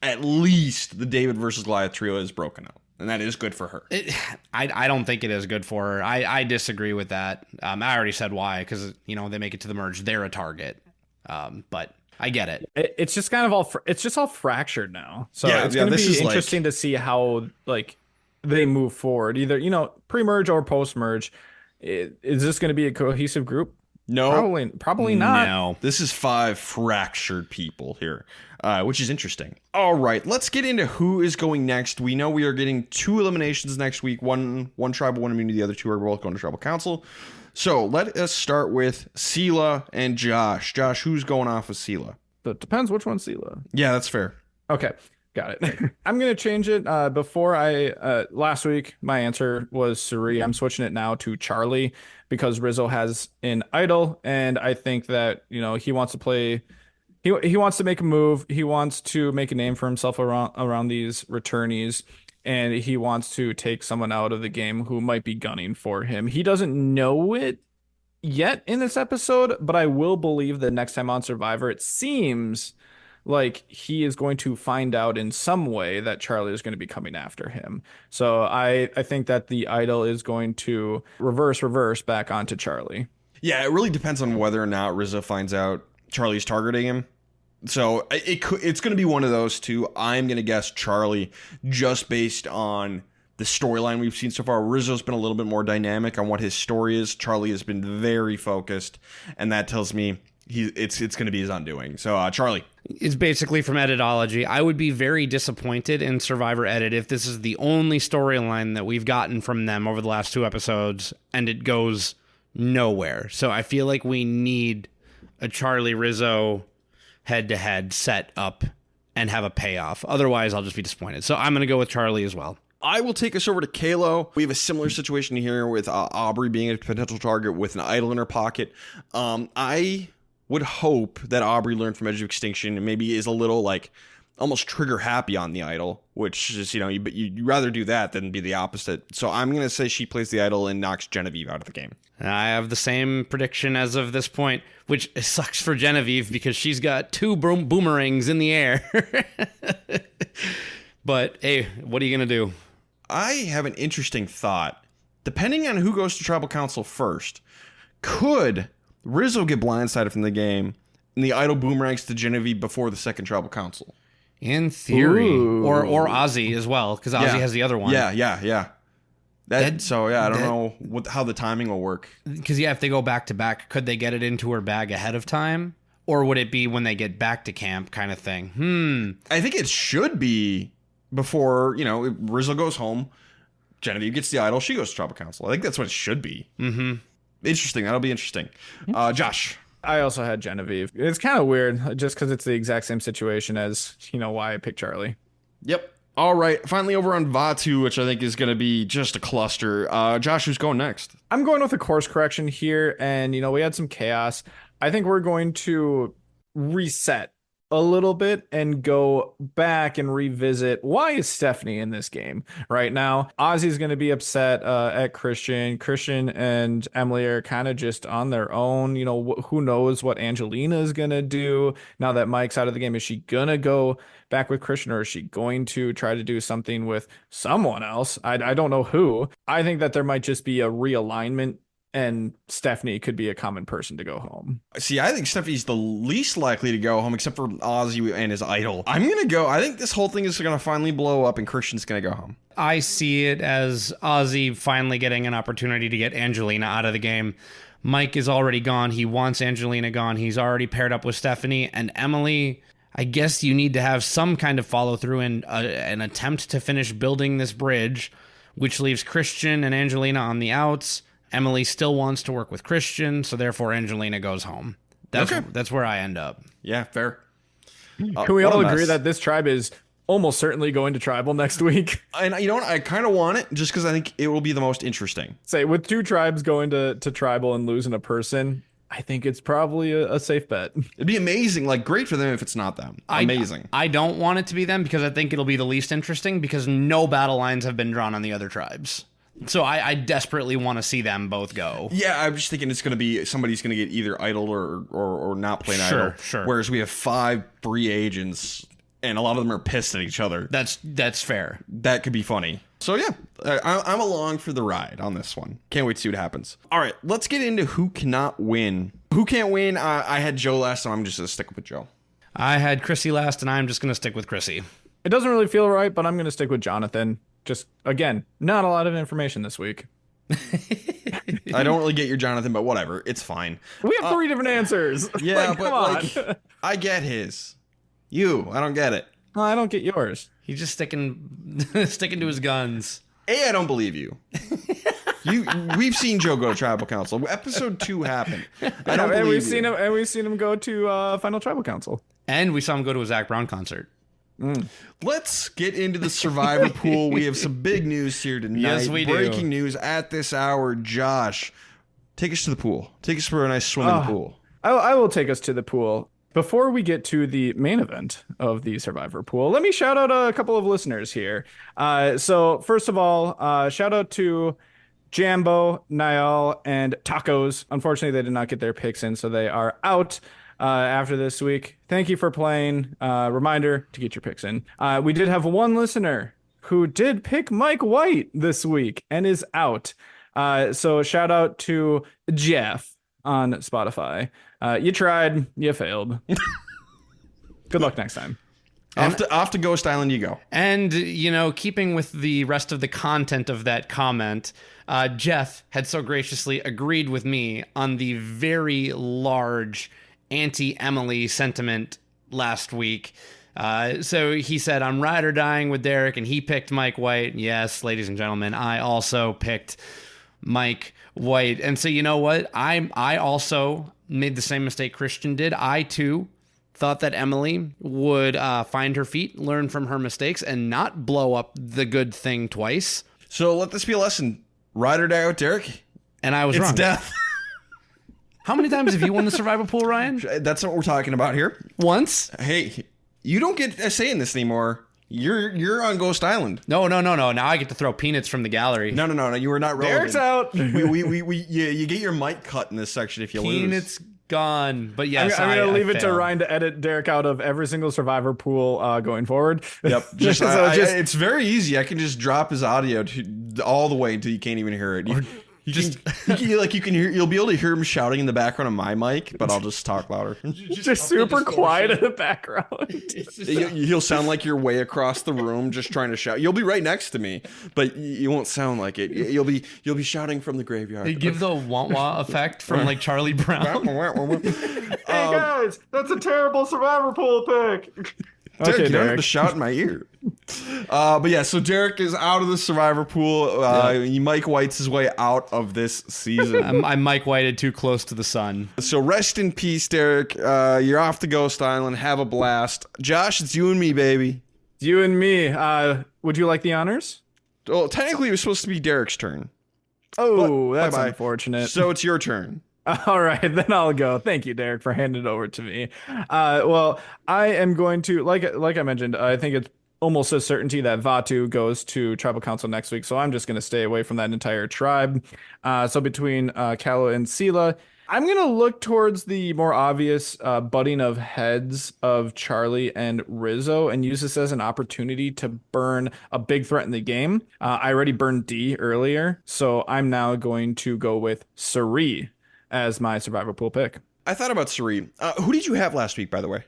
at least the David versus Goliath trio is broken up. And that is good for her. I don't think it is good for her. I disagree with that. I already said why, because they make it to the merge. They're a target. But I get it. It's just kind of all fractured now. So it's going to be interesting to see how they move forward. Either pre-merge or post-merge. Is this going to be a cohesive group? No, probably not. No, this is 5 fractured people here, which is interesting. All right, let's get into who is going next. We know we are getting 2 eliminations next week. One tribal, one immunity. The other 2 are both going to tribal council. So let us start with Sela and Josh. Josh, who's going off with Sela? It depends which one's Sela. Yeah, that's fair. Okay. Got it. I'm going to change it. Last week, my answer was Suri. I'm switching it now to Charlie because Rizzo has an idol. And I think that, he wants to play. He wants to make a move. He wants to make a name for himself around these returnees. And he wants to take someone out of the game who might be gunning for him. He doesn't know it yet in this episode, but I will believe that next time on Survivor, it seems like he is going to find out in some way that Charlie is going to be coming after him. So I think that the idol is going to reverse back onto Charlie. Yeah, it really depends on whether or not Rizzo finds out Charlie's targeting him. So it's going to be one of those two. I'm going to guess Charlie, just based on the storyline we've seen so far. Rizzo's been a little bit more dynamic on what his story is. Charlie has been very focused, and that tells me it's going to be his undoing. So Charlie. It's basically from Editology. I would be very disappointed in Survivor Edit if this is the only storyline that we've gotten from them over the last 2 episodes, and it goes nowhere. So I feel like we need a Charlie Rizzo head-to-head set up and have a payoff. Otherwise, I'll just be disappointed. So I'm going to go with Charlie as well. I will take us over to Kalo. We have a similar situation here with Aubrey being a potential target with an idol in her pocket. I would hope that Aubrey learned from Edge of Extinction and maybe is a little like almost trigger happy on the idol, which is, you'd rather do that than be the opposite. So I'm going to say she plays the idol and knocks Genevieve out of the game. I have the same prediction as of this point, which sucks for Genevieve because she's got 2 boomerangs in the air. But hey, what are you going to do? I have an interesting thought. Depending on who goes to Tribal Council first, could Rizzo get blindsided from the game and the idol boomerangs to Genevieve before the second Tribal Council? In theory. Ooh. Or Ozzy as well, because Ozzy has the other one. Yeah. I don't know how the timing will work. Because, if they go back to back, could they get it into her bag ahead of time? Or would it be when they get back to camp kind of thing? I think it should be before, Rizzo goes home, Genevieve gets the idol, she goes to Tribal Council. I think that's what it should be. Mm-hmm. Interesting. That'll be interesting. Josh. I also had Genevieve. It's kind of weird just because it's the exact same situation as, why I picked Charlie. Yep. All right. Finally over on Vatu, which I think is going to be just a cluster. Josh, who's going next? I'm going with a course correction here. And, we had some chaos. I think we're going to reset a little bit and go back and revisit why is Stephanie in this game right now. Ozzy's going to be upset at Christian and Emily are kind of just on their own. Who knows what Angelina is going to do now that Mike's out of the game. Is she going to go back with Christian, or is she going to try to do something with someone else? I don't know who. I think that there might just be a realignment, and Stephanie could be a common person to go home. See, I think Stephanie's the least likely to go home, except for Ozzy and his idol. I'm going to go. I think this whole thing is going to finally blow up, and Christian's going to go home. I see it as Ozzy finally getting an opportunity to get Angelina out of the game. Mike is already gone. He wants Angelina gone. He's already paired up with Stephanie and Emily. I guess you need to have some kind of follow through and an attempt to finish building this bridge, which leaves Christian and Angelina on the outs. Emily still wants to work with Christian, so therefore Angelina goes home. That's where I end up. Yeah, fair. Can we all agree that this tribe is almost certainly going to tribal next week? And you know what? I kind of want it just because I think it will be the most interesting. Say, with 2 tribes going to tribal and losing a person, I think it's probably a safe bet. It'd be amazing, great for them if it's not them. Amazing. I don't want it to be them because I think it'll be the least interesting because no battle lines have been drawn on the other tribes. So I desperately want to see them both go. Yeah, I'm just thinking it's going to be somebody's going to get either idle or not playing idle. Sure. Whereas we have 5 free agents, and a lot of them are pissed at each other. That's fair. That could be funny. So yeah, I'm along for the ride on this one. Can't wait to see what happens. All right, let's get into who cannot win. Who can't win? I had Joe last, so I'm just going to stick with Joe. I had Chrissy last, and I'm just going to stick with Chrissy. It doesn't really feel right, but I'm going to stick with Jonathan. Just, again, not a lot of information this week. I don't really get your Jonathan, but whatever. It's fine. We have 3 different answers. Yeah, come on. I get his. I don't get it. Well, I don't get yours. He's just sticking to his guns. I don't believe you. We've seen Joe go to Tribal Council. Episode 2 happened. I don't believe you. We've seen him go to Final Tribal Council. And we saw him go to a Zac Brown concert. Let's get into the Survivor pool. We have some big news here tonight. Yes, we do. Breaking news at this hour. Josh, take us to the pool. Take us for a nice swim in the pool. I will take us to the pool. Before we get to the main event of the Survivor pool, let me shout out a couple of listeners here. So first of all, shout out to Jambo, Niall, and Tacos. Unfortunately, they did not get their picks in, so they are out after this week. Thank you for playing. Reminder to get your picks in. We did have one listener who did pick Mike White this week and is out. So shout out to Jeff on Spotify. You tried, you failed. Good luck next time. Off to Ghost Island you go. And, you know, keeping with the rest of the content of that comment, Jeff had so graciously agreed with me on the very large anti-Emily sentiment last week. So he said, I'm ride or dying with Derek, and he picked Mike White. Yes, ladies and gentlemen, I also picked Mike White. And so you know what? I also made the same mistake Christian did. I, too, thought that Emily would find her feet, learn from her mistakes, and not blow up the good thing twice. So let this be a lesson. Ride or die with Derek. And I was wrong. It's death. How many times have you won the survival pool, Ryan? That's what we're talking about here. Once? Hey, you don't get a say in this anymore. You're on Ghost Island. No. Now I get to throw peanuts from the gallery. No. You are not relevant. Derek's out. You get your mic cut in this section if you lose. Peanuts gone. But yes, I'm going to leave it to failed. Ryan to edit Derek out of every single survivor pool going forward. Yep. It's very easy. I can just drop his audio all the way until you can't even hear it. You'll be able to hear him shouting in the background of my mic, but I'll just talk louder. just super quiet in the background. You'll sound like you're way across the room just trying to shout. You'll be right next to me, but you won't sound like it. You'll be shouting from the graveyard. They give the wah-wah effect from like Charlie Brown. Hey guys, that's a terrible survivor pool pick. Derek, Okay, you don't have Derek. to shout in my ear. But yeah, so Derek is out of the survivor pool. Mike White's his way out of this season. I'm Mike Whited too close to the sun. So rest in peace, Derek. You're off to Ghost Island. Have a blast. Josh, it's you and me, baby. It's you and me. Would you like the honors? Well, technically, it was supposed to be Derek's turn. Oh, that's bye-bye. unfortunate. So it's your turn. All right, then I'll go. Thank you, Derek, for handing it over to me. Well, I am going to, like I mentioned, I think it's almost a certainty that Vatu goes to Tribal Council next week, so I'm just going to stay away from that entire tribe. So between Kalo and Sela, I'm going to look towards the more obvious butting of heads of Charlie and Rizzo and use this as an opportunity to burn a big threat in the game. I already burned D earlier, so I'm now going to go with Sari as my survivor pool pick. I thought about Sari. Who did you have last week, by the way?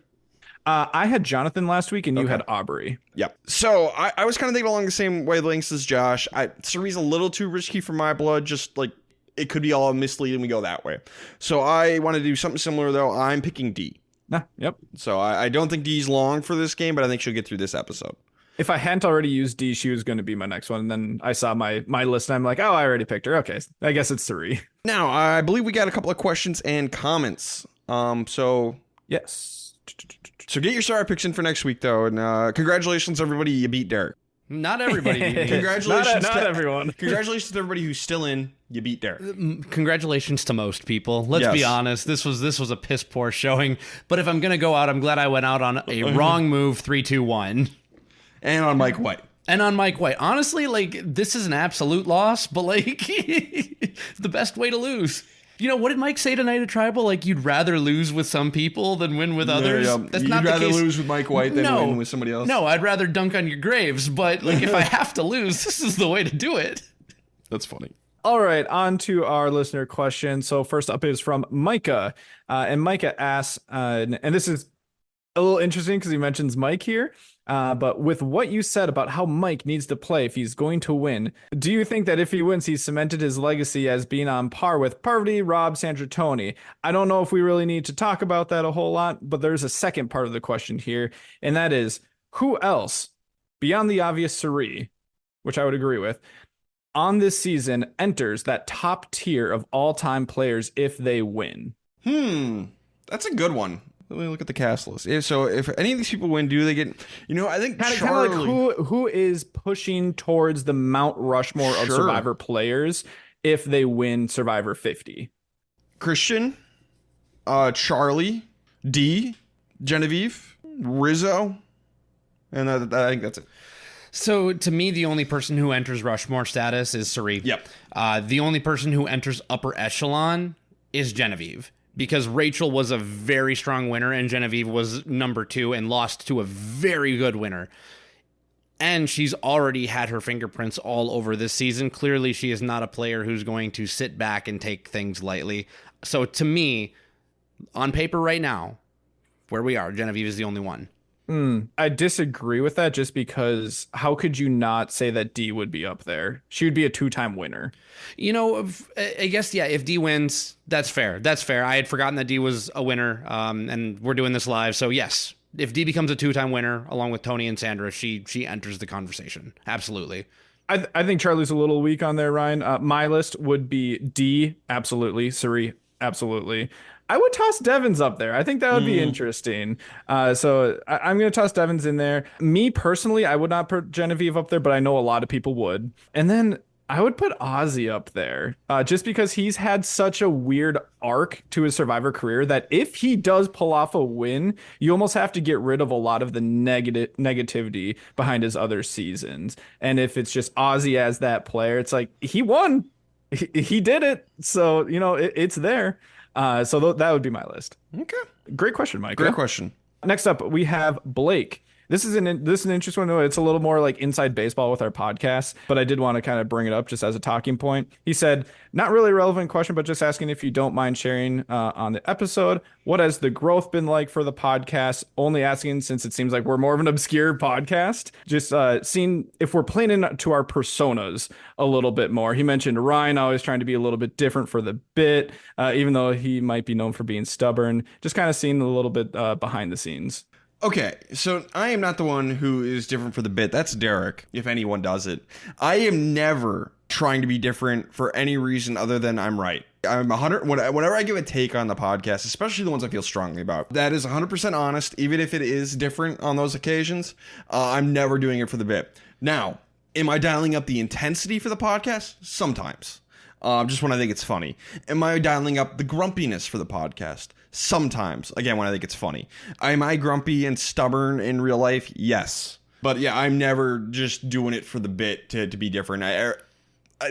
I had Jonathan last week, and you had Aubrey. Yep. So I was kind of thinking along the same wavelengths as Josh. Sari's a little too risky for my blood. Just like it could be all misleading. We go that way. So I want to do something similar, though. I'm picking D. Yep. So I don't think D's long for this game, but I think she'll get through this episode. If I hadn't already used D, she was going to be my next one. And then I saw my list, and I'm like, oh, I already picked her. Okay, I guess it's Sari. Now, I believe we got a couple of questions and comments. So Yes. So get your star picks in for next week, though. And congratulations, everybody. You beat Derek. Not everybody beat me. Congratulations not to everyone. Congratulations to everybody who's still in. You beat Derek. Congratulations to most people. Let's be honest. This was a piss poor showing. But if I'm gonna go out, I'm glad I went out on a wrong move. 3, 2, 1. And on Mike White. And on Mike White. Honestly, like, this is an absolute loss, but like it's the best way to lose. You know, what did Mike say tonight at Tribal? Like, you'd rather lose with some people than win with others? Yeah. That's You'd not the rather case. lose with Mike White than win with somebody else? No, I'd rather dunk on your graves. But, like, if I have to lose, this is the way to do it. That's funny. All right, on to our listener question. So first up is from Micah. And Micah asks, and this is a little interesting because he mentions Mike here. But with what you said about how Mike needs to play if he's going to win, do you think that if he wins, he's cemented his legacy as being on par with Parvati, Rob, Sandra, Tony? I don't know if we really need to talk about that a whole lot, but there's a second part of the question here, and that is, who else, beyond the obvious Sari, which I would agree with, on this season enters that top tier of all-time players if they win? That's a good one. Let me look at the cast list. So if any of these people win, do they get, I think Charlie. Kind of like who is pushing towards the Mount Rushmore of Survivor players if they win Survivor 50? Christian, Charlie, D, Genevieve, Rizzo, and I think that's it. So to me, the only person who enters Rushmore status is Suri. Yep. The only person who enters upper echelon is Genevieve, because Rachel was a very strong winner and Genevieve was number 2 and lost to a very good winner. And she's already had her fingerprints all over this season. Clearly, she is not a player who's going to sit back and take things lightly. So to me, on paper right now, where we are, Genevieve is the only one. I disagree with that just because how could you not say that Dee would be up there? She would be a 2-time winner. You know, I guess, yeah, if Dee wins, that's fair. That's fair. I had forgotten that Dee was a winner, and we're doing this live. So, yes, if Dee becomes a 2-time winner, along with Tony and Sandra, she enters the conversation. Absolutely. I think Charlie's a little weak on there, Ryan. My list would be Dee, absolutely. Suri, absolutely. I would toss Devins up there. I think that would be interesting. So I'm going to toss Devins in there. Me personally, I would not put Genevieve up there, but I know a lot of people would. And then I would put Ozzy up there just because he's had such a weird arc to his Survivor career that if he does pull off a win, you almost have to get rid of a lot of the negativity behind his other seasons. And if it's just Ozzy as that player, it's like he won. He did it. So, you know, it's there. So that would be my list. Okay. Great question, Mike. Great question. Next up, we have Blake. This is an interesting one. It's a little more like inside baseball with our podcast, but I did want to kind of bring it up just as a talking point. He said, not really a relevant question, but just asking if you don't mind sharing on the episode. What has the growth been like for the podcast? Only asking since it seems like we're more of an obscure podcast. Just seeing if we're playing into our personas a little bit more. He mentioned Ryan always trying to be a little bit different for the bit, even though he might be known for being stubborn. Just kind of seeing a little bit behind the scenes. Okay, so I am not the one who is different for the bit. That's Derek, if anyone does it. I am never trying to be different for any reason other than I'm right. I'm 100. Whenever I give a take on the podcast, especially the ones I feel strongly about, that is 100% honest, even if it is different on those occasions. I'm never doing it for the bit. Now, am I dialing up the intensity for the podcast? Sometimes. Just when I think it's funny. Am I dialing up the grumpiness for the podcast? Sometimes. Again, when I think it's funny. Am I grumpy and stubborn in real life? Yes. But yeah, I'm never just doing it for the bit to be different.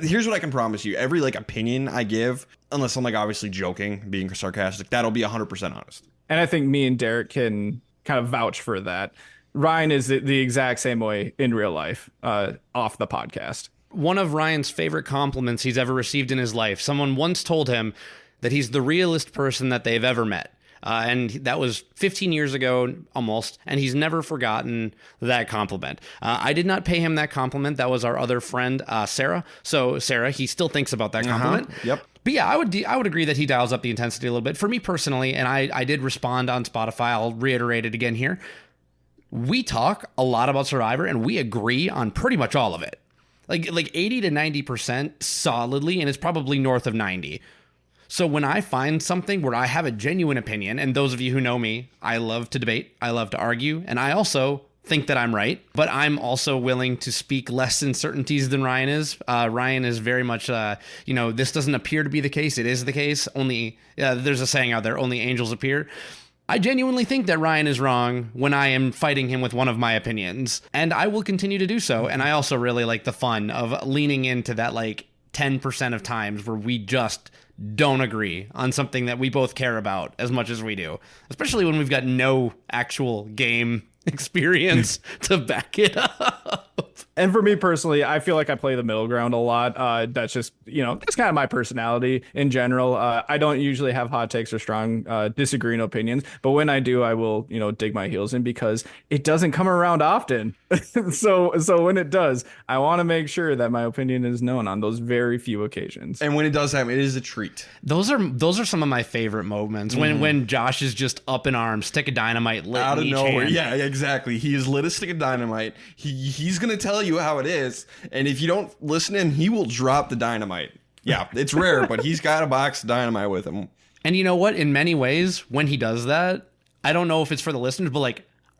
Here's what I can promise you. Every opinion I give, unless I'm obviously joking, being sarcastic, that'll be 100% honest. And I think me and Derek can kind of vouch for that. Ryan is the exact same way in real life, off the podcast. One of Ryan's favorite compliments he's ever received in his life. Someone once told him that he's the realest person that they've ever met. And that was 15 years ago, almost, and he's never forgotten that compliment. I did not pay him that compliment. That was our other friend, Sarah. So, Sarah, he still thinks about that compliment. Yep. But yeah, I would agree that he dials up the intensity a little bit. For me personally, and I did respond on Spotify, I'll reiterate it again here. We talk a lot about Survivor, and we agree on pretty much all of it. Like 80 to 90% solidly, and it's probably north of 90. So when I find something where I have a genuine opinion, and those of you who know me, I love to debate, I love to argue, and I also think that I'm right, but I'm also willing to speak less uncertainties than Ryan is. Ryan is very much, this doesn't appear to be the case. It is the case. Only, there's a saying out there, only angels appear. I genuinely think that Ryan is wrong when I am fighting him with one of my opinions, and I will continue to do so. And I also really like the fun of leaning into that 10% of times where we just don't agree on something that we both care about as much as we do, especially when we've got no actual game experience to back it up. And for me personally, I feel like I play the middle ground a lot. That's just, that's kind of my personality in general. I don't usually have hot takes or strong disagreeing opinions, but when I do, I will, dig my heels in because it doesn't come around often. So when it does, I want to make sure that my opinion is known on those very few occasions. And when it does happen, it is a treat. Those are some of my favorite moments when Josh is just up in arms, stick of dynamite lit out of nowhere. Hand. Yeah, exactly. He is lit a stick of dynamite. He's gonna tell you how it is, and if you don't listen in, he will drop the dynamite. Yeah, it's rare, but he's got a box of dynamite with him. And you know what? In many ways, when he does that, I don't know if it's for the listeners, but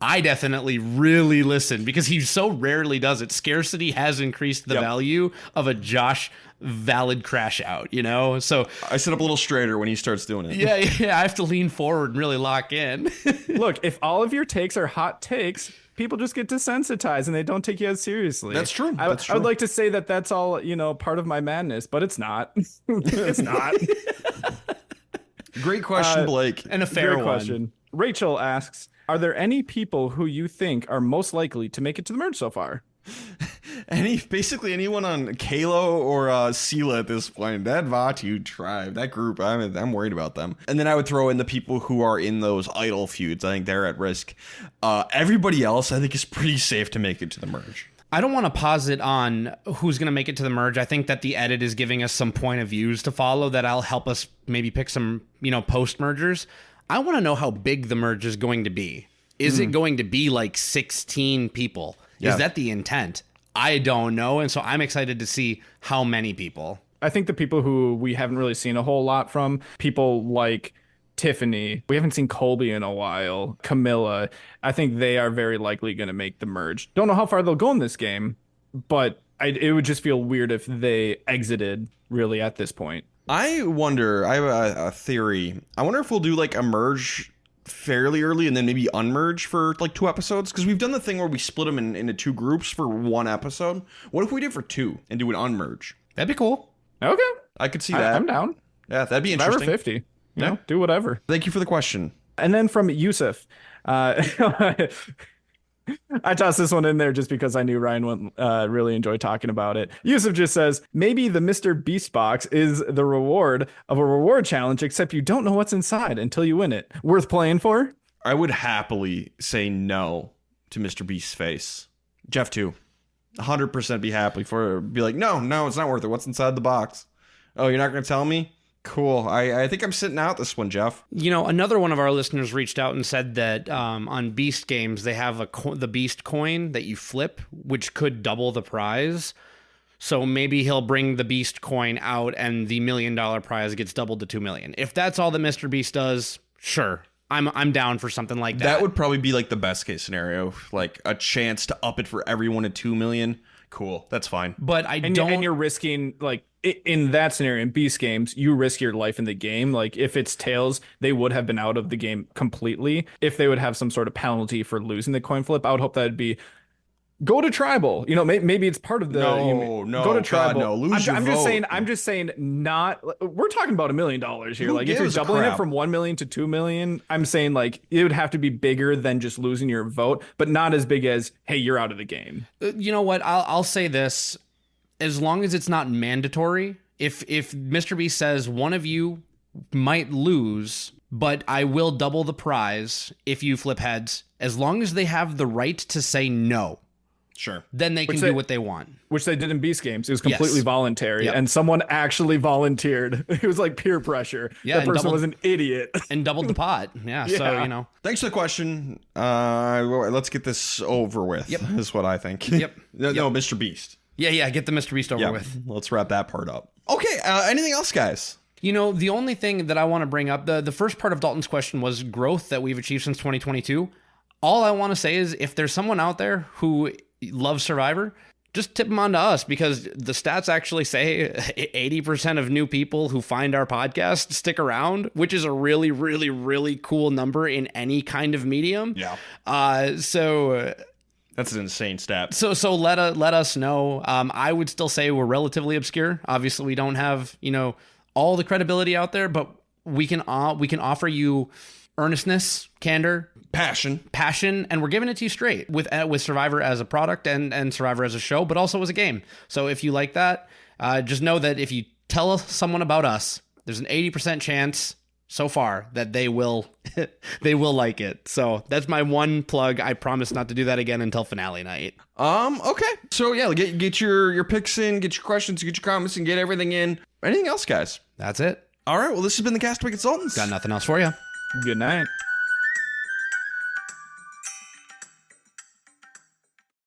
I definitely really listen because he so rarely does it. Scarcity has increased the value of a Josh valid crash out, you know? So I sit up a little straighter when he starts doing it. yeah, I have to lean forward and really lock in. Look, if all of your takes are hot takes, people just get desensitized and they don't take you as seriously. That's true. I would like to say that that's all, part of my madness, but it's not. It's not. Great question, Blake. And a fair one. Question. Rachel asks, are there any people who you think are most likely to make it to the merge so far? Basically anyone on Kalo or Sela at this point. That Vatu tribe, that group, I'm worried about them. And then I would throw in the people who are in those idol feuds. I think they're at risk. Everybody else, I think, is pretty safe to make it to the merge. I don't want to posit on who's going to make it to the merge. I think that the edit is giving us some point of views to follow that'll help us maybe pick some, post mergers. I want to know how big the merge is going to be. Is it going to be like 16 people? Yeah. Is that the intent? I don't know. And so I'm excited to see how many people. I think the people who we haven't really seen a whole lot from, people like Tiffany, we haven't seen Colby in a while, Camilla, I think they are very likely going to make the merge. Don't know how far they'll go in this game, but it would just feel weird if they exited really at this point. I wonder, I have a theory. I wonder if we'll do like a merge fairly early and then maybe unmerge for like 2 episodes, because we've done the thing where we split them into 2 groups for 1 episode. What if we did for 2 and do an unmerge? That'd be cool. Okay. I could see that. I'm down. Yeah, that'd be interesting. Survivor 50. You know, do whatever. Thank you for the question. And then from Yusuf, I tossed this one in there just because I knew Ryan would really enjoy talking about it. Yusuf just says, maybe the Mr. Beast box is the reward of a reward challenge, except you don't know what's inside until you win it. Worth playing for? I would happily say no to Mr. Beast's face. Jeff too. 100% be like, no, it's not worth it. What's inside the box? Oh, you're not going to tell me? Cool. I think I'm sitting out this one, Jeff. Another one of our listeners reached out and said that on Beast games, they have the Beast coin that you flip, which could double the prize. So maybe he'll bring the Beast coin out and the $1 million prize gets doubled to $2 million. If that's all that Mr. Beast does, sure. I'm down for something like that. That would probably be like the best case scenario, like a chance to up it for everyone at $2 million. Cool. That's fine. But and you're risking, like, in that scenario, in Beast games, you risk your life in the game. Like, if it's Tails, they would have been out of the game completely. If they would have some sort of penalty for losing the coin flip, I would hope that'd be go to tribal. Maybe it's part of the no, go to tribal. God, no. Lose your vote. I'm just saying not. We're talking about $1 million here. Who like, if you're doubling it from 1 million to 2 million, I'm saying like it would have to be bigger than just losing your vote, but not as big as, hey, you're out of the game. You know what? I'll say this. As long as it's not mandatory, if Mr. Beast says one of you might lose, but I will double the prize if you flip heads, as long as they have the right to say no, sure, then they can do what they want. Which they did in Beast games. It was completely voluntary, Yep. and someone actually volunteered. It was like peer pressure. Yeah, that person was an idiot. And doubled the pot. Yeah, so, Thanks for the question. Let's get this over with. Yep. Is what I think. Yep. No, Mr. Beast. Yeah, get the Mr. Beast over with. Let's wrap that part up. Okay, anything else, guys? The only thing that I want to bring up, the first part of Dalton's question was growth that we've achieved since 2022. All I want to say is if there's someone out there who loves Survivor, just tip them on to us, because the stats actually say 80% of new people who find our podcast stick around, which is a really, really, really cool number in any kind of medium. Yeah. So that's an insane stat. So let us know. I would still say we're relatively obscure. Obviously, we don't have all the credibility out there, but we can offer you earnestness, candor, passion, and we're giving it to you straight with Survivor as a product and Survivor as a show, but also as a game. So if you like that, just know that if you tell someone about us, there's an 80% chance so far that they will like it. So that's my one plug. I promise not to do that again until finale night. Okay. So yeah, get your picks in, get your questions, get your comments, and get everything in. Anything else, guys? That's it. All right. Well, this has been the Castaway Consultants. Got nothing else for you. Good night.